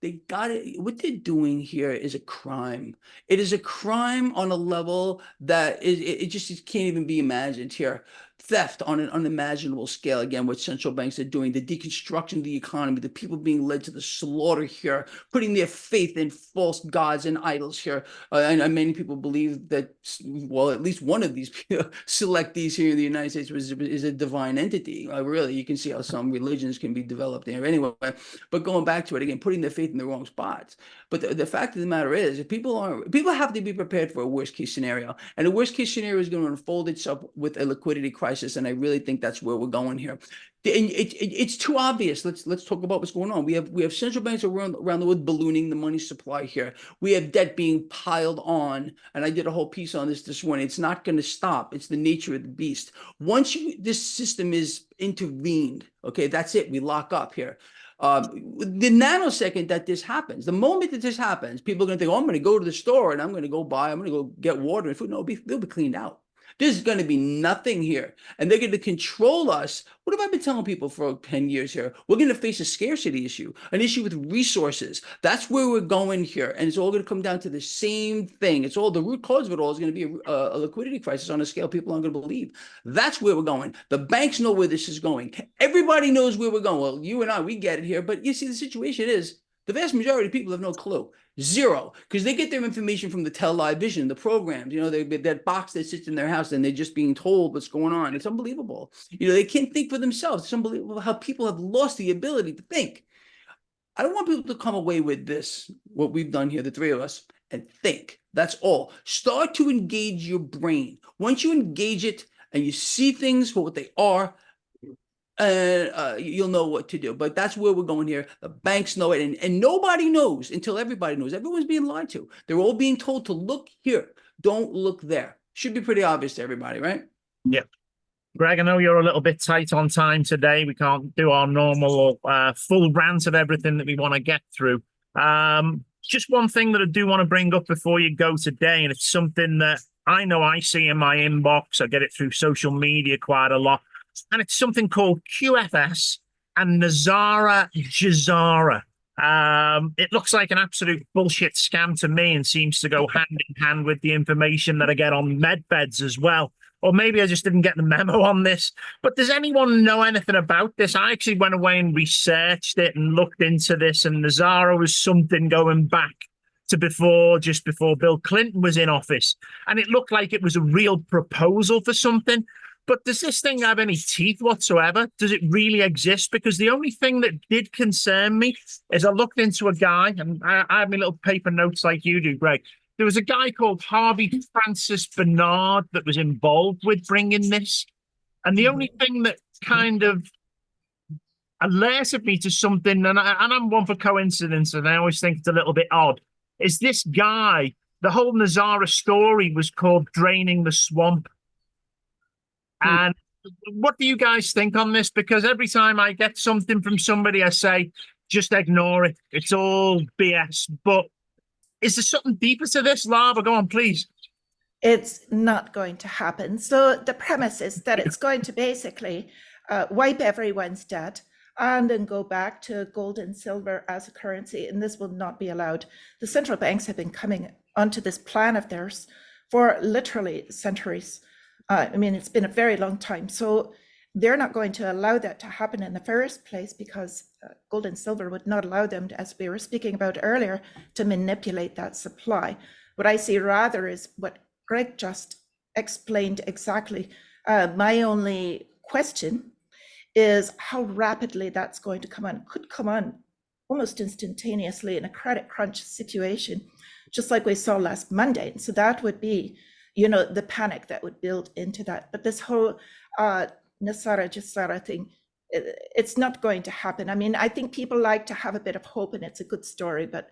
They got it. What they're doing here is a crime. It is a crime on a level that it can't even be imagined here. Theft on an unimaginable scale, again, what central banks are doing, the deconstruction of the economy, the people being led to the slaughter here, putting their faith in false gods and idols here. And many people believe that, well, at least one of these selectees here in the United States is a divine entity. Really, you can see how some religions can be developed there anyway. But going back to it, again, putting their faith in the wrong spots. But the fact of the matter is, if people have to be prepared for a worst case scenario. And the worst case scenario is going to unfold itself with a liquidity crisis. And I really think that's where we're going here. It's too obvious. Let's talk about what's going on. We have central banks around the world ballooning the money supply here. We have debt being piled on, and I did a whole piece on this morning. It's not going to stop. It's the nature of the beast. Once this system is intervened, okay, that's it. We lock up here. The nanosecond that this happens, the moment that this happens, people are going to think, oh, I'm going to go to the store and I'm going to go get water and food. No, they'll be cleaned out. There's going to be nothing here. And they're going to control us. What have I been telling people for 10 years here? We're going to face a scarcity issue, an issue with resources. That's where we're going here. And it's all going to come down to the same thing. It's all, the root cause of it all is going to be a liquidity crisis on a scale people aren't going to believe. That's where we're going. The banks know where this is going. Everybody knows where we're going. Well, you and I, we get it here. But you see, the situation is the vast majority of people have no clue. Zero, because they get their information from the television, the programs, you know, that box that sits in their house and they're just being told what's going on. It's unbelievable. You know, they can't think for themselves. It's unbelievable how people have lost the ability to think. I don't want people to come away with this, what we've done here, the three of us, and think. That's all. Start to engage your brain. Once you engage it and you see things for what they are, you'll know what to do. But that's where we're going here. The banks know it, and nobody knows until everybody knows. Everyone's being lied to. They're all being told to look here, don't look there. Should be pretty obvious to everybody, right? Yep. Greg, I know you're a little bit tight on time today. We can't do our normal full rant of everything that we want to get through. Just one thing that I do want to bring up before you go today, and it's something that I know I see in my inbox. I get it through social media quite a lot. And it's something called QFS and Nazara Jazara. It looks like an absolute bullshit scam to me and seems to go hand in hand with the information that I get on medbeds as well. Or maybe I just didn't get the memo on this. But does anyone know anything about this? I actually went away and researched it and looked into this, and Nazara was something going back to just before Bill Clinton was in office. And it looked like it was a real proposal for something. But does this thing have any teeth whatsoever? Does it really exist? Because the only thing that did concern me is I looked into a guy, and I have my little paper notes like you do, Greg. There was a guy called Harvey Francis Bernard that was involved with bringing this. And the only thing that kind of alerted me to something, and I'm one for coincidence, and I always think it's a little bit odd, is this guy, the whole Nazara story was called Draining the Swamp. And what do you guys think on this? Because every time I get something from somebody, I say, just ignore it. It's all BS. But is there something deeper to this, Lava? Go on, please. It's not going to happen. So the premise is that it's going to basically wipe everyone's debt and then go back to gold and silver as a currency. And this will not be allowed. The central banks have been coming onto this plan of theirs for literally centuries. I mean, it's been a very long time. So they're not going to allow that to happen in the first place because gold and silver would not allow them, as we were speaking about earlier, to manipulate that supply. What I see rather is what Greg just explained exactly. My only question is how rapidly that's going to come on. Could come on almost instantaneously in a credit crunch situation, just like we saw last Monday. And so that would be, you know, the panic that would build into that. But this whole Nazara Jazara thing, it's not going to happen. I mean, I think people like to have a bit of hope and it's a good story, but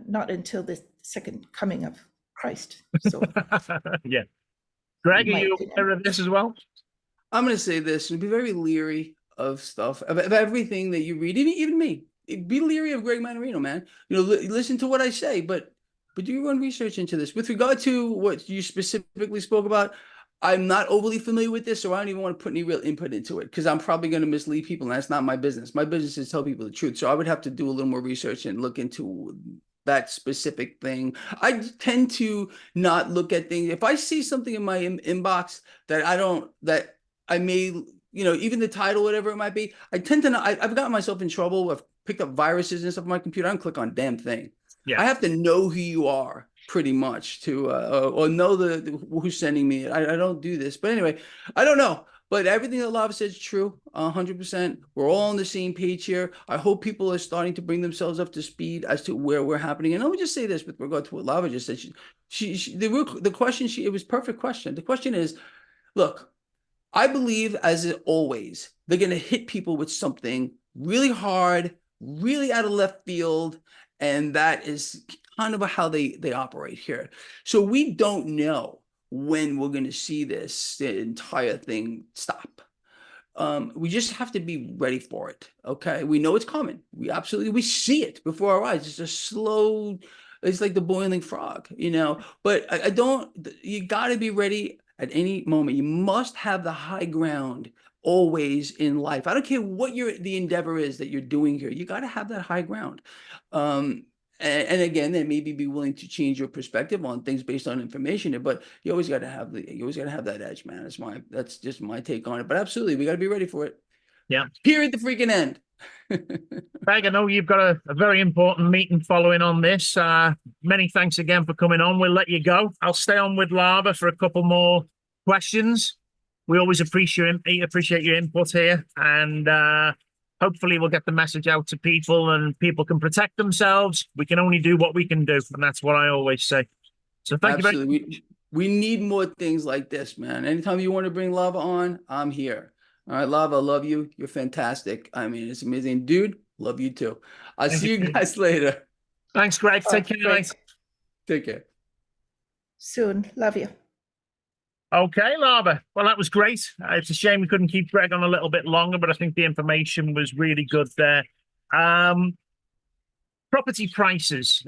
not until the second coming of Christ. So yeah. Greg, are you aware of this as well? I'm going to say this and be very leery of stuff, of everything that you read, even me. Be leery of Greg Mannarino, man. You know, listen to what I say, but do your own research into this. With regard to what you specifically spoke about, I'm not overly familiar with this, so I don't even want to put any real input into it because I'm probably going to mislead people, and that's not my business. My business is to tell people the truth. So I would have to do a little more research and look into that specific thing. I tend to not look at things. If I see something in my inbox that I may, you know, even the title, whatever it might be, I tend to not, I've gotten myself in trouble. I've picked up viruses and stuff on my computer. I don't click on a damn thing. Yeah. I have to know who you are pretty much to, or know who's sending me it. I don't do this, but anyway, I don't know. But everything that Lava says is true, 100%. We're all on the same page here. I hope people are starting to bring themselves up to speed as to where we're happening. And let me just say this with regard to what Lava just said. The question, it was a perfect question. The question is, look, I believe, as always, they're going to hit people with something really hard, really out of left field, and that is kind of how they operate here. So we don't know when we're going to see the entire thing stop. We just have to be ready for it. Okay, we know it's coming. We see it before our eyes. It's a slow. It's like the boiling frog, you know. But you got to be ready. at any moment. You must have the high ground always in life. I don't care what the endeavor is that you're doing here. You got to have that high ground. And again, then maybe be willing to change your perspective on things based on information. But you always got to have that edge, man. That's just my take on it. But absolutely, we got to be ready for it. Yeah. Period. The freaking end. Greg, I know you've got a very important meeting following on this. Many thanks again for coming on. We'll let you go. I'll stay on with Lava for a couple more questions. We always appreciate your input here, and hopefully we'll get the message out to people and people can protect themselves. We can only do what we can do, and that's what I always say. So thank you very much. We need more things like this, man. Anytime you want to bring Lava on, I'm here. All right, Lava, I love you. You're fantastic. I mean, it's amazing. Dude, love you too. I'll see you guys later. Thanks, Greg. Take care, mate. Take care. Soon. Love you. Okay, Lava. Well, that was great. It's a shame we couldn't keep Greg on a little bit longer, but I think the information was really good there. Property prices.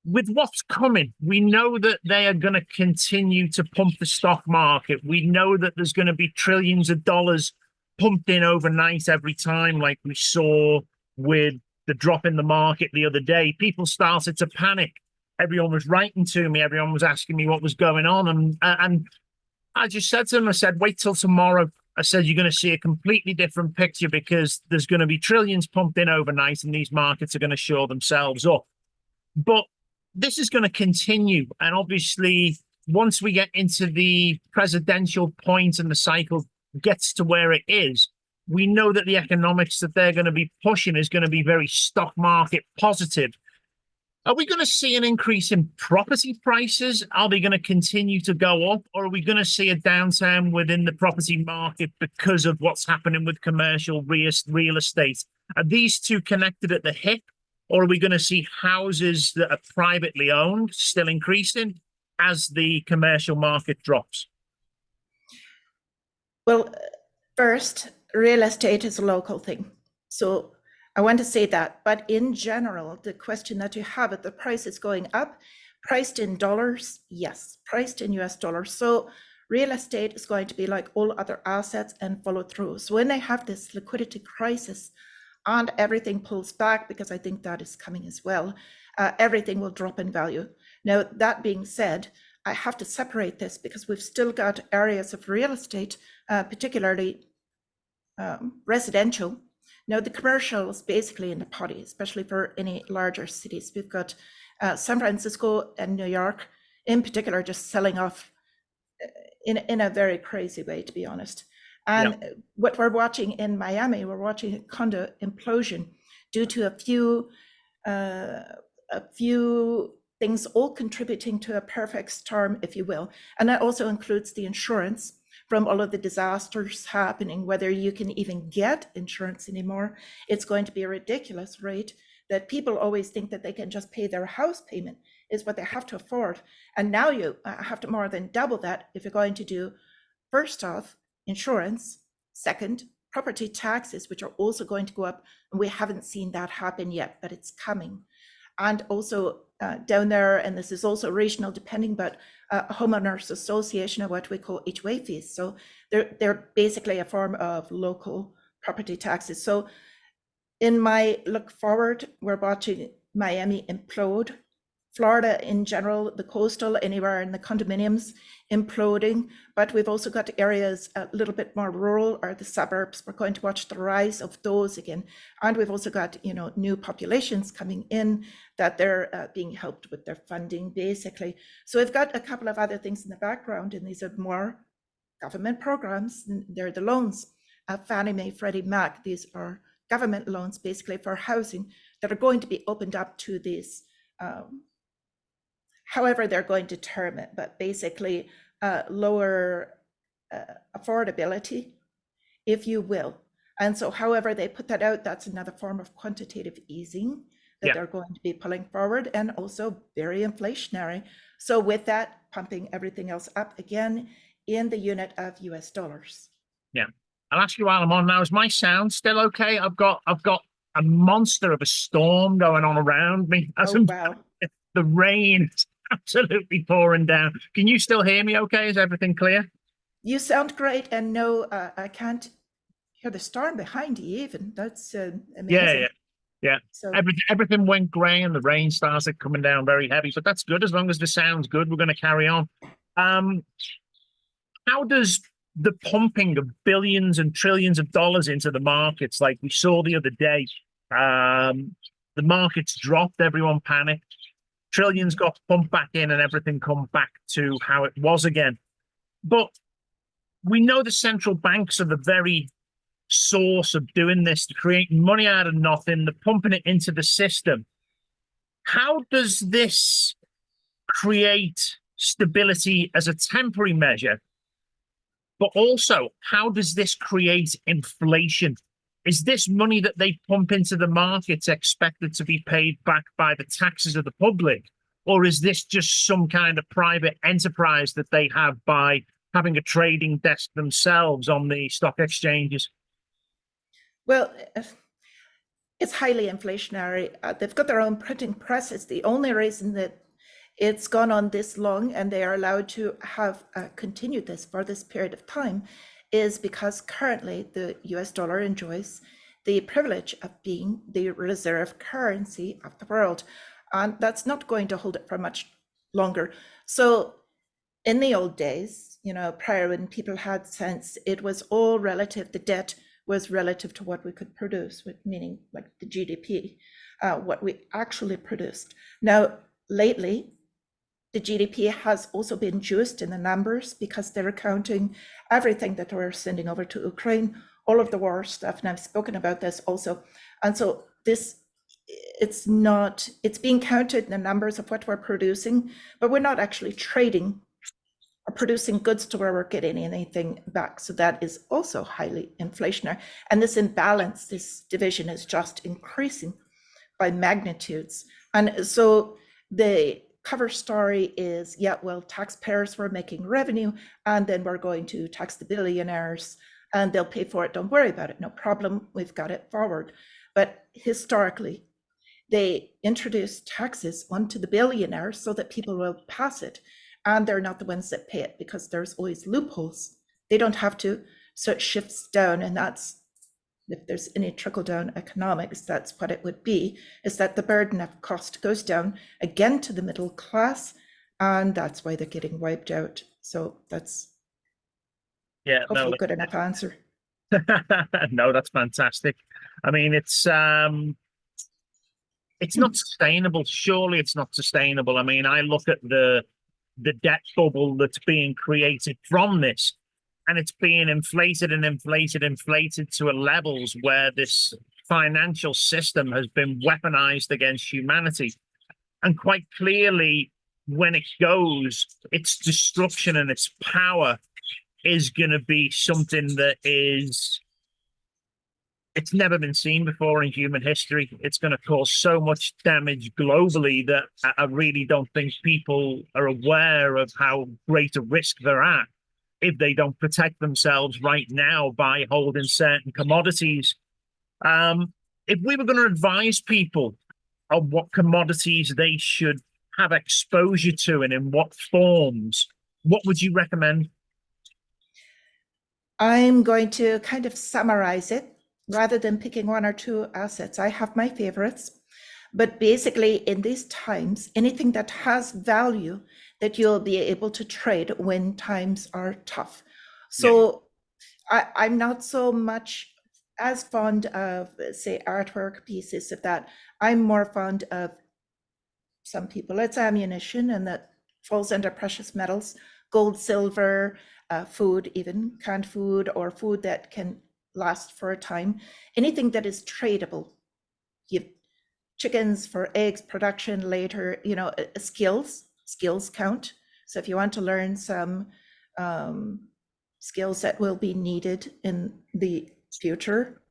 With what's coming, we know that they are going to continue to pump the stock market. We know that there's going to be trillions of dollars pumped in overnight every time, like we saw with the drop in the market the other day. People started to panic. Everyone was writing to me. Everyone was asking me what was going on. And I just said to them, I said, wait till tomorrow. I said, you're going to see a completely different picture because there's going to be trillions pumped in overnight and these markets are going to shore themselves up. But this is going to continue. And obviously, once we get into the presidential point and the cycle gets to where it is, we know that the economics that they're going to be pushing is going to be very stock market positive. Are we going to see an increase in property prices? Are they going to continue to go up? Or are we going to see a downturn within the property market because of what's happening with commercial real estate? Are these two connected at the hip? Or are we going to see houses that are privately owned still increasing as the commercial market drops? Well, first, real estate is a local thing. So I want to say that. But in general, the question that you have, if the price is going up, priced in dollars, yes, priced in US dollars. So real estate is going to be like all other assets and follow through. So when they have this liquidity crisis, and everything pulls back, because I think that is coming as well, everything will drop in value. Now, that being said, I have to separate this because we've still got areas of real estate, particularly residential. Now, the commercial is basically in the potty, especially for any larger cities. We've got San Francisco and New York in particular just selling off in a very crazy way, to be honest. And what we're watching in Miami, we're watching a condo implosion due to a few things all contributing to a perfect storm, if you will. And that also includes the insurance from all of the disasters happening, whether you can even get insurance anymore. It's going to be a ridiculous rate that people always think that they can just pay their house payment is what they have to afford. And now you have to more than double that if you're going to do, first off, insurance, second, property taxes, which are also going to go up. And we haven't seen that happen yet, but it's coming. And also down there, and this is also regional depending, but homeowners association of what we call HOA fees. So they're basically a form of local property taxes. So in my look forward, we're watching Miami implode, Florida in general, the coastal, anywhere in the condominiums imploding, but we've also got areas a little bit more rural or the suburbs. We're going to watch the rise of those again. And we've also got, new populations coming in that they're being helped with their funding, basically. So we've got a couple of other things in the background, and these are more government programs. They're the loans, Fannie Mae, Freddie Mac. These are government loans, basically, for housing that are going to be opened up to these however they're going to term it, but basically lower affordability, if you will. And so however they put that out, that's another form of quantitative easing that they're going to be pulling forward, and also very inflationary. So with that, pumping everything else up again in the unit of US dollars. Yeah. I'll ask you while I'm on now, is my sound still okay? I've got a monster of a storm going on around me. Oh, wow. The rain absolutely pouring down. Can you still hear me okay? Is everything clear? You sound great, and no, I can't hear the storm behind you even. That's amazing. Yeah. So Everything went grey and the rain started coming down very heavy, but that's good. As long as the sound's good, we're going to carry on. How does the pumping of billions and trillions of dollars into the markets, like we saw the other day, the markets dropped, everyone panicked, trillions got pumped back in, and everything come back to how it was again. But we know the central banks are the very source of doing this, to create money out of nothing, they're pumping it into the system. How does this create stability as a temporary measure? But also, how does this create inflation? Is this money that they pump into the markets expected to be paid back by the taxes of the public? Or is this just some kind of private enterprise that they have by having a trading desk themselves on the stock exchanges? well, it's highly inflationary. They've got their own printing press. It's the only reason that it's gone on this long and they are allowed to have continued this for this period of time is because currently the US dollar enjoys the privilege of being the reserve currency of the world. And that's not going to hold it for much longer. So in the old days, prior when people had sense, it was all relative. The debt was relative to what we could produce, meaning like the GDP, what we actually produced. Now, lately, the GDP has also been juiced in the numbers because they're counting everything that we're sending over to Ukraine, all of the war stuff, and I've spoken about this also. And so it's being counted in the numbers of what we're producing, but we're not actually trading or producing goods to where we're getting anything back. So that is also highly inflationary. And this imbalance, this division is just increasing by magnitudes. And so the cover story is, taxpayers were making revenue and then we're going to tax the billionaires and they'll pay for it. Don't worry about it. No problem. We've got it forward. But historically, they introduced taxes onto the billionaires so that people will pass it. And they're not the ones that pay it because there's always loopholes. They don't have to. So it shifts down. And that's, if there's any trickle down economics, that's what it would be, is that the burden of cost goes down again to the middle class. And that's why they're getting wiped out. So that's hopefully good enough answer. No, that's fantastic. I mean, it's not sustainable. Surely it's not sustainable. I mean, I look at the debt bubble that's being created from this, and it's being inflated and inflated to levels where this financial system has been weaponized against humanity. And quite clearly, when it goes, its destruction and its power is going to be something that it's never been seen before in human history. It's going to cause so much damage globally that I really don't think people are aware of how great a risk they're at if they don't protect themselves right now by holding certain commodities. If we were going to advise people on what commodities they should have exposure to and in what forms, what would you recommend? I'm going to kind of summarize it rather than picking one or two assets. I have my favorites, but basically in these times, anything that has value that you'll be able to trade when times are tough. So I'm not so much as fond of, say, artwork pieces of that. I'm more fond of, some people, it's ammunition, and that falls under precious metals, gold, silver, food, even canned food or food that can last for a time. Anything that is tradable. You have chickens for eggs production later, skills count. So if you want to learn some skills that will be needed in the future,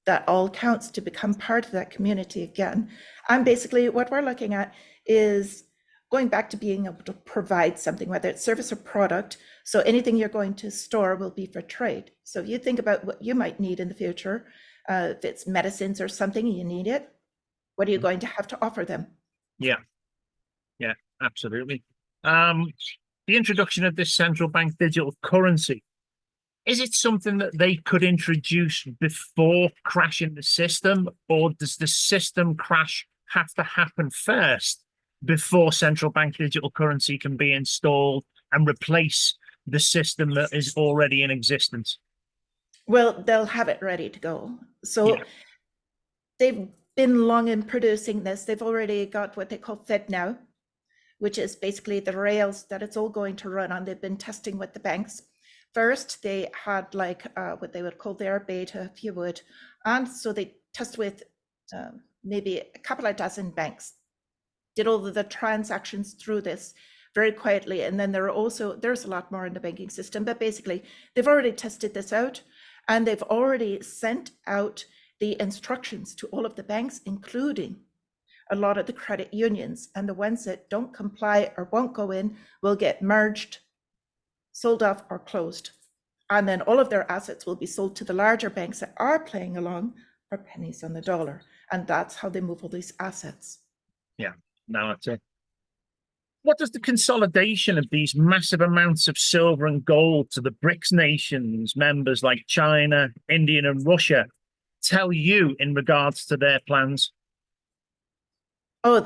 that all counts to become part of that community again. And basically what we're looking at is going back to being able to provide something, whether it's service or product. So anything you're going to store will be for trade. So if you think about what you might need in the future, if it's medicines or something, you need it, what are you going to have to offer them? Yeah. absolutely. The introduction of this central bank digital currency, is it something that they could introduce before crashing the system, or does the system crash have to happen first before central bank digital currency can be installed and replace the system that is already in existence? Well, they'll have it ready to go. So Yeah. they've been long in producing this. They've already got what they call Fed now, which is basically the rails that it's all going to run on. They've been testing with the banks. First, they had like what they would call their beta, if you would. And so they test with maybe a couple of dozen banks, did all of the transactions through this very quietly. And then there's a lot more in the banking system, but basically they've already tested this out, and they've already sent out the instructions to all of the banks, including a lot of the credit unions, and the ones that don't comply or won't go in will get merged, sold off, or closed. And then all of their assets will be sold to the larger banks that are playing along for pennies on the dollar. And that's how they move all these assets. Yeah, no, that's it. What does the consolidation of these massive amounts of silver and gold to the BRICS nations, members like China, India, and Russia, tell you in regards to their plans? Oh,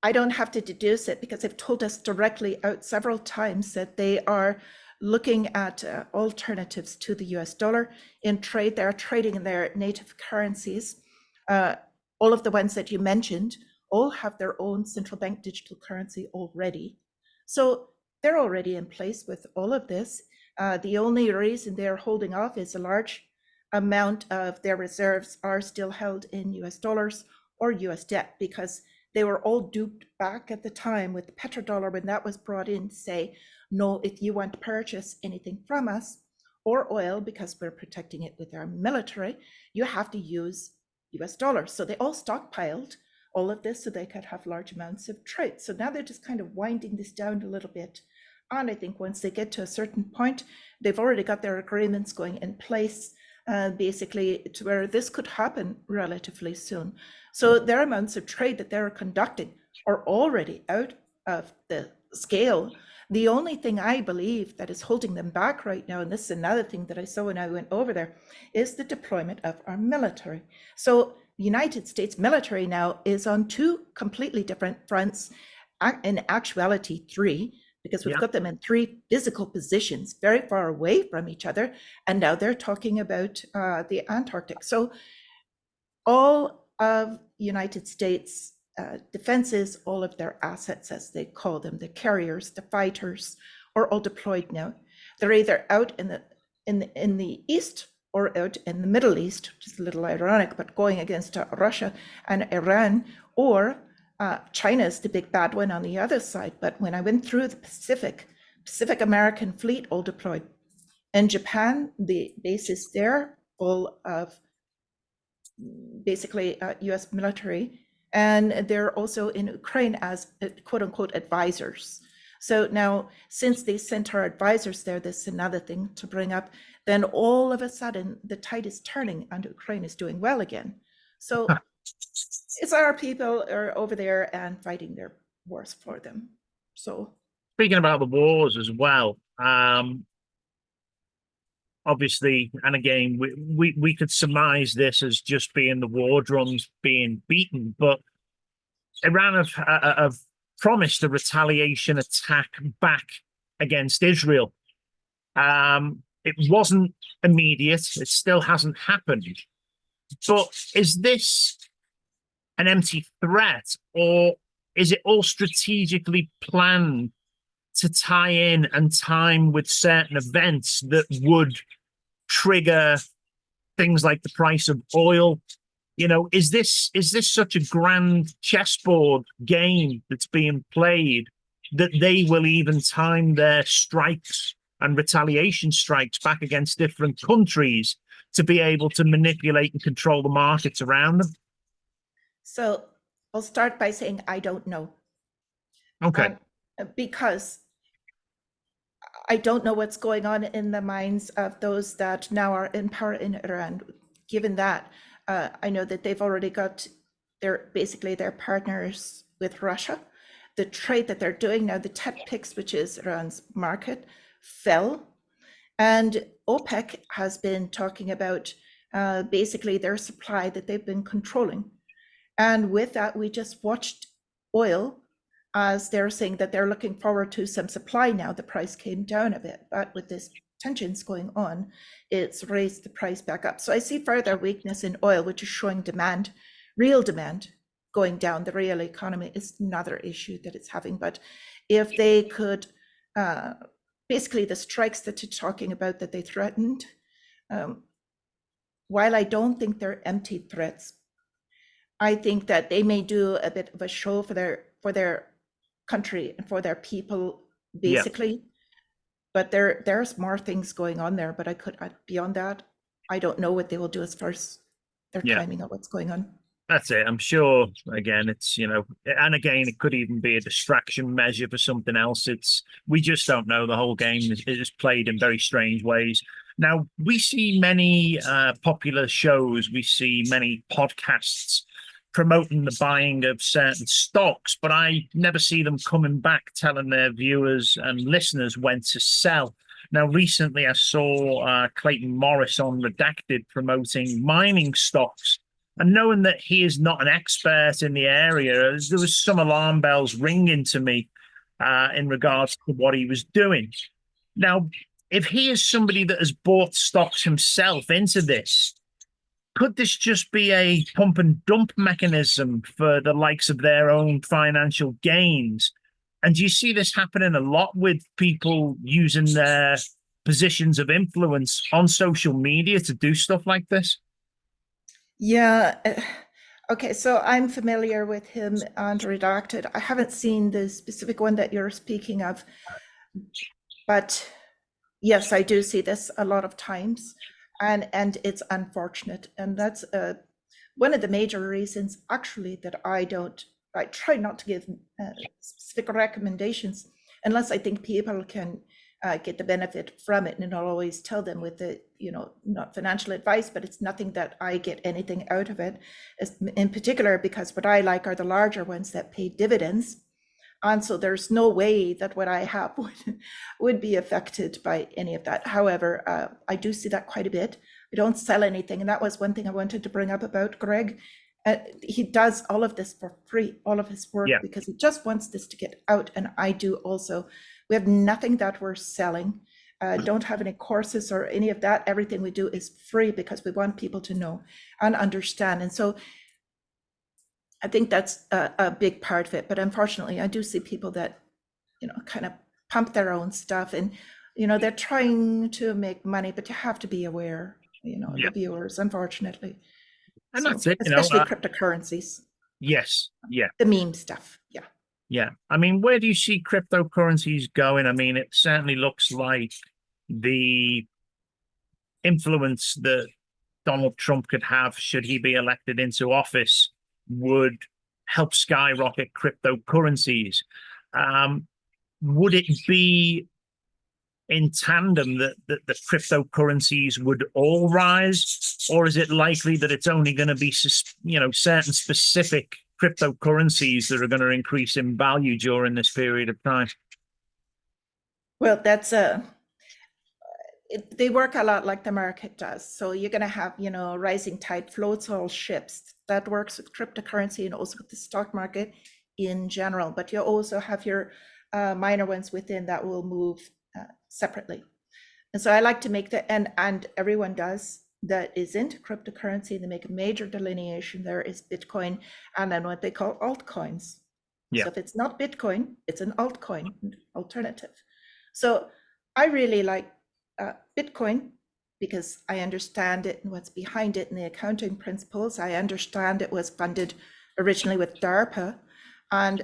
I don't have to deduce it because they've told us directly out several times that they are looking at alternatives to the US dollar in trade. They're trading in their native currencies. All of the ones that you mentioned all have their own central bank digital currency already. So they're already in place with all of this. The only reason they're holding off is a large amount of their reserves are still held in US dollars or US debt, because they were all duped back at the time with the petrodollar when that was brought in to say, no, if you want to purchase anything from us or oil, because we're protecting it with our military, you have to use US dollars. So they all stockpiled all of this so they could have large amounts of trade. So now they're just kind of winding this down a little bit. And I think once they get to a certain point, they've already got their agreements going in place, basically to where this could happen relatively soon. So their amounts of trade that they're conducting are already out of the scale. The only thing I believe that is holding them back right now, and this is another thing that I saw when I went over there, is the deployment of our military. So the United States military now is on two completely different fronts, in actuality three, because we've got them in three physical positions very far away from each other. And now they're talking about the Antarctic. So all of United States defenses, all of their assets, as they call them, the carriers, the fighters, are all deployed now. They're either out in the east or out in the Middle East, which is a little ironic, but going against Russia and Iran, or China is the big bad one on the other side. But when I went through the Pacific American fleet all deployed. In Japan, the bases there full of basically US military, and they're also in Ukraine as quote unquote advisors. So now, since they sent our advisors there, this is another thing to bring up, then all of a sudden the tide is turning and Ukraine is doing well again. So it's our people are over there and fighting their wars for them. So speaking about the wars as well, obviously, and again, we could surmise this as just being the war drums being beaten, but Iran have promised a retaliation attack back against Israel. It wasn't immediate. It still hasn't happened. But is this an empty threat, or is it all strategically planned to tie in and time with certain events that would trigger things like the price of oil? You know, is this such a grand chessboard game that's being played that they will even time their strikes and retaliation strikes back against different countries to be able to manipulate and control the markets around them? So I'll start by saying I don't know. Okay. Because I don't know what's going on in the minds of those that now are in power in Iran. Given that, I know that they've already got their partners with Russia. The trade that they're doing now, the TET picks, which is Iran's market, fell. And OPEC has been talking about basically their supply that they've been controlling. And with that, we just watched oil, as they're saying that they're looking forward to some supply now. The price came down a bit, but with this tensions going on, it's raised the price back up. So I see further weakness in oil, which is showing demand, real demand going down. The real economy is another issue that it's having. But if they could, basically the strikes that you're talking about that they threatened, while I don't think they're empty threats, I think that they may do a bit of a show for their country and for their people, basically. But there's more things going on there. But beyond that, I don't know what they will do as far as their timing of what's going on. That's it. I'm sure, again, it's, and again, it could even be a distraction measure for something else. We just don't know. The whole game is played in very strange ways. Now, we see many popular shows, we see many podcasts promoting the buying of certain stocks, but I never see them coming back telling their viewers and listeners when to sell. Now, recently I saw Clayton Morris on Redacted promoting mining stocks. And knowing that he is not an expert in the area, there was some alarm bells ringing to me in regards to what he was doing. Now, if he is somebody that has bought stocks himself into this, could this just be a pump and dump mechanism for the likes of their own financial gains? And do you see this happening a lot with people using their positions of influence on social media to do stuff like this? Yeah. Okay, so I'm familiar with him and Redacted. I haven't seen the specific one that you're speaking of, but yes, I do see this a lot of times, and it's unfortunate. And that's one of the major reasons, actually, that I try not to give specific recommendations unless I think people can get the benefit from it. And I'll always tell them with the, not financial advice, but it's nothing that I get anything out of it, in particular, because what I like are the larger ones that pay dividends. And so there's no way that what I have would be affected by any of that. However, I do see that quite a bit. I don't sell anything. And that was one thing I wanted to bring up about Greg. He does all of this for free, all of his work, because he just wants this to get out. And I do also. We have nothing that we're selling, don't have any courses or any of that. Everything we do is free because we want people to know and understand. And so I think that's a big part of it. But unfortunately, I do see people that, kind of pump their own stuff and, they're trying to make money, but you have to be aware, the viewers, unfortunately. And so, that's it. Especially cryptocurrencies. Yes. Yeah. The meme stuff. Yeah. Yeah. I mean, where do you see cryptocurrencies going? I mean, it certainly looks like the influence that Donald Trump could have, should he be elected into office, would help skyrocket cryptocurrencies. Would it be in tandem that the cryptocurrencies would all rise, or is it likely that it's only going to be, certain specific cryptocurrencies that are going to increase in value during this period of time? Well, that's they work a lot like the market does. So you're going to have, rising tide floats all ships. That works with cryptocurrency and also with the stock market in general. But you also have your minor ones within that will move separately. And so I like to make and everyone does, that is into cryptocurrency. They make a major delineation. There is Bitcoin and then what they call altcoins. Yeah. So if it's not Bitcoin, it's an altcoin alternative. So I really like Bitcoin because I understand it and what's behind it and the accounting principles. I understand it was funded originally with DARPA and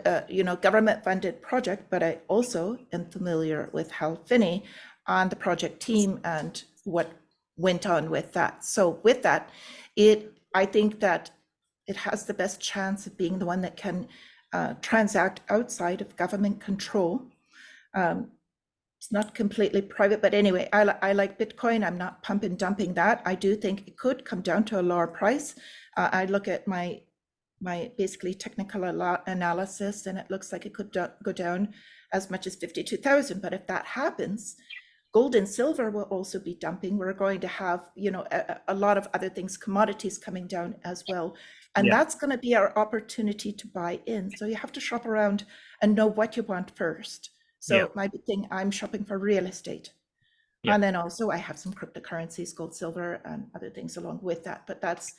government funded project, but I also am familiar with Hal Finney and the project team and what went on with that. So with that, I think that it has the best chance of being the one that can transact outside of government control. It's not completely private, but anyway, I like Bitcoin. I'm not pump and dumping that. I do think it could come down to a lower price. I look at my my basically technical analysis, and it looks like it could go down as much as 52,000. But if that happens, gold and silver will also be dumping. We're going to have, a lot of other things, commodities coming down as well. And that's going to be our opportunity to buy in. So you have to shop around and know what you want first. So my big thing, I'm shopping for real estate. And then also I have some cryptocurrencies, gold, silver, and other things along with that. But that's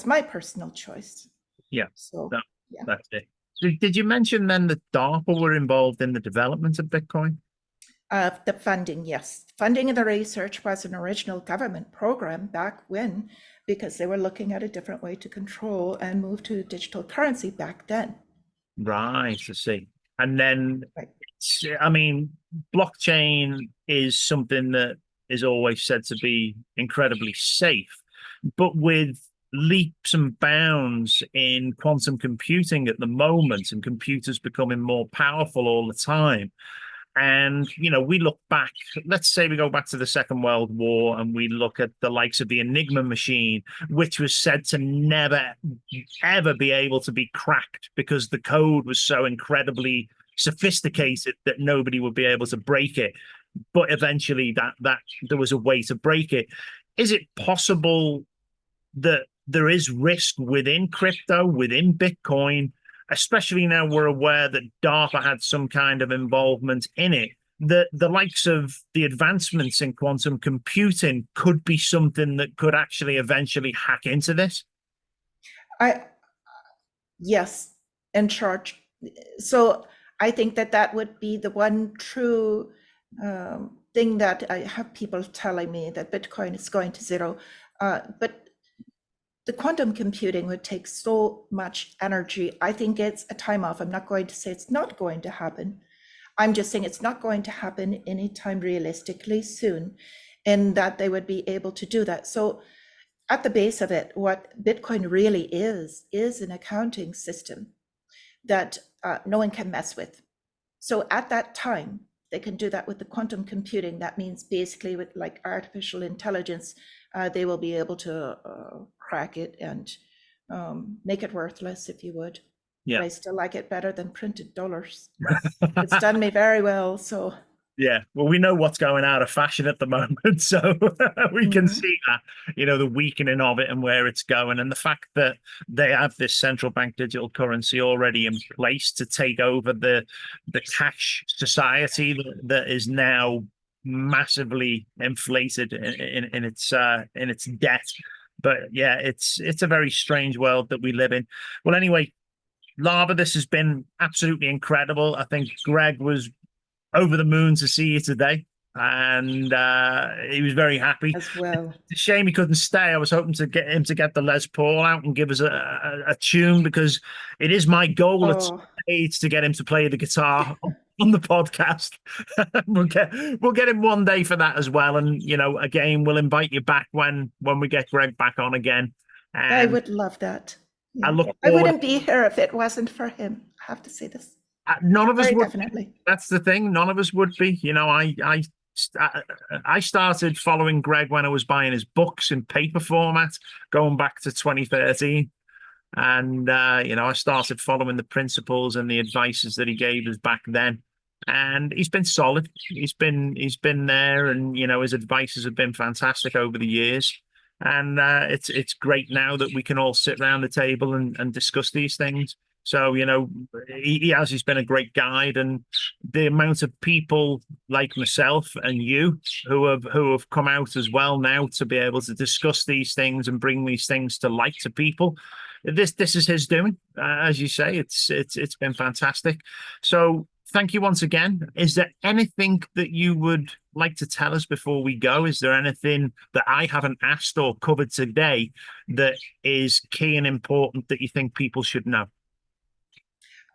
my personal choice. So that's it. So did you mention then that DARPA were involved in the development of Bitcoin? The funding, yes. Funding of the research was an original government program back when, because they were looking at a different way to control and move to digital currency back then. Right, I see. And then, I mean, blockchain is something that is always said to be incredibly safe, but with leaps and bounds in quantum computing at the moment, and computers becoming more powerful all the time. And, we look back, let's say we go back to the Second World War and we look at the likes of the Enigma machine, which was said to never, ever be able to be cracked because the code was so incredibly sophisticated that nobody would be able to break it. But eventually that there was a way to break it. Is it possible that there is risk within crypto, within Bitcoin, especially now we're aware that DARPA had some kind of involvement in it, that the likes of the advancements in quantum computing could be something that could actually eventually hack into this? Yes, in charge. So I think that would be the one true thing that I have people telling me, that Bitcoin is going to zero. But the quantum computing would take so much energy. I think it's a time off. I'm not going to say it's not going to happen. I'm just saying it's not going to happen anytime realistically soon, and that they would be able to do that. So at the base of it, what Bitcoin really is an accounting system that no one can mess with. So at that time, they can do that with the quantum computing. That means basically with like artificial intelligence, they will be able to crack it and make it worthless, if you would. But I still like it better than printed dollars. It's done me very well. So well, we know what's going out of fashion at the moment, so we can see that, the weakening of it and where it's going, and the fact that they have this central bank digital currency already in place to take over the cash society that is now massively inflated in its debt. But it's a very strange world that we live in. Well, anyway, Lava, this has been absolutely incredible. I think Greg was over the moon to see you today, and he was very happy as well. It's a shame he couldn't stay. I was hoping to get him to get the Les Paul out and give us a tune, because it is my goal at some age to get him to play the guitar on the podcast. we'll get him one day for that as well, and again, we'll invite you back when we get Greg back on again. And I would love that. I wouldn't be here if it wasn't for him. I have to say this. None of us would. Definitely. That's the thing. None of us would be. I started following Greg when I was buying his books in paper format, going back to 2013, and I started following the principles and the advices that he gave us back then. And he's been solid. He's been there, and his advices have been fantastic over the years. And it's great now that we can all sit around the table and discuss these things. So, he's been a great guide, and the amount of people like myself and you who have come out as well now to be able to discuss these things and bring these things to light to people. This is his doing, as you say. It's been fantastic. So thank you once again. Is there anything that you would like to tell us before we go? Is there anything that I haven't asked or covered today that is key and important that you think people should know?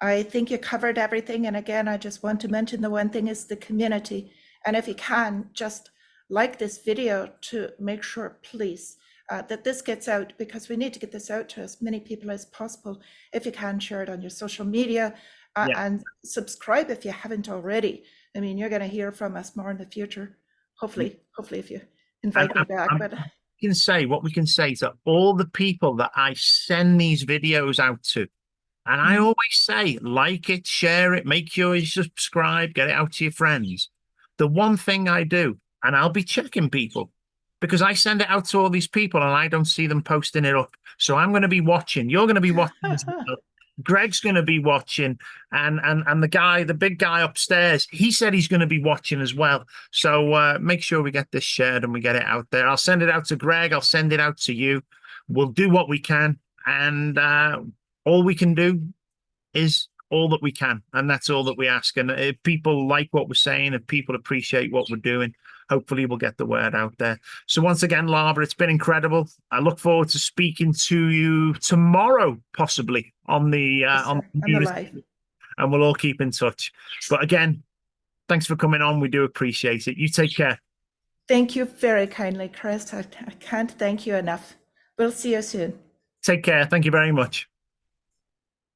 I think you covered everything. And again, I just want to mention the one thing is the community. And if you can, just like this video to make sure, please, that this gets out, because we need to get this out to as many people as possible. If you can, share it on your social media and subscribe if you haven't already. I mean, you're going to hear from us more in the future. Hopefully if you invite me back. But what we can say to all the people that I send these videos out to, And I always say, like it, share it, make sure you subscribe, get it out to your friends. The one thing I do, and I'll be checking people, because I send it out to all these people and I don't see them posting it up. So I'm going to be watching. You're going to be watching as well. Greg's going to be watching, and the big guy upstairs, he said he's going to be watching as well. So make sure we get this shared and we get it out there. I'll send it out to Greg. I'll send it out to you. We'll do what we can, and all we can do is all that we can, and that's all that we ask. And if people like what we're saying, if people appreciate what we're doing, hopefully we'll get the word out there. So once again, Lara, it's been incredible. I look forward to speaking to you tomorrow, possibly on the live. and we'll all keep in touch. But again, thanks for coming on. We do appreciate it. You take care. Thank you very kindly, Chris. I can't thank you enough. We'll see you soon. Take care. Thank you very much.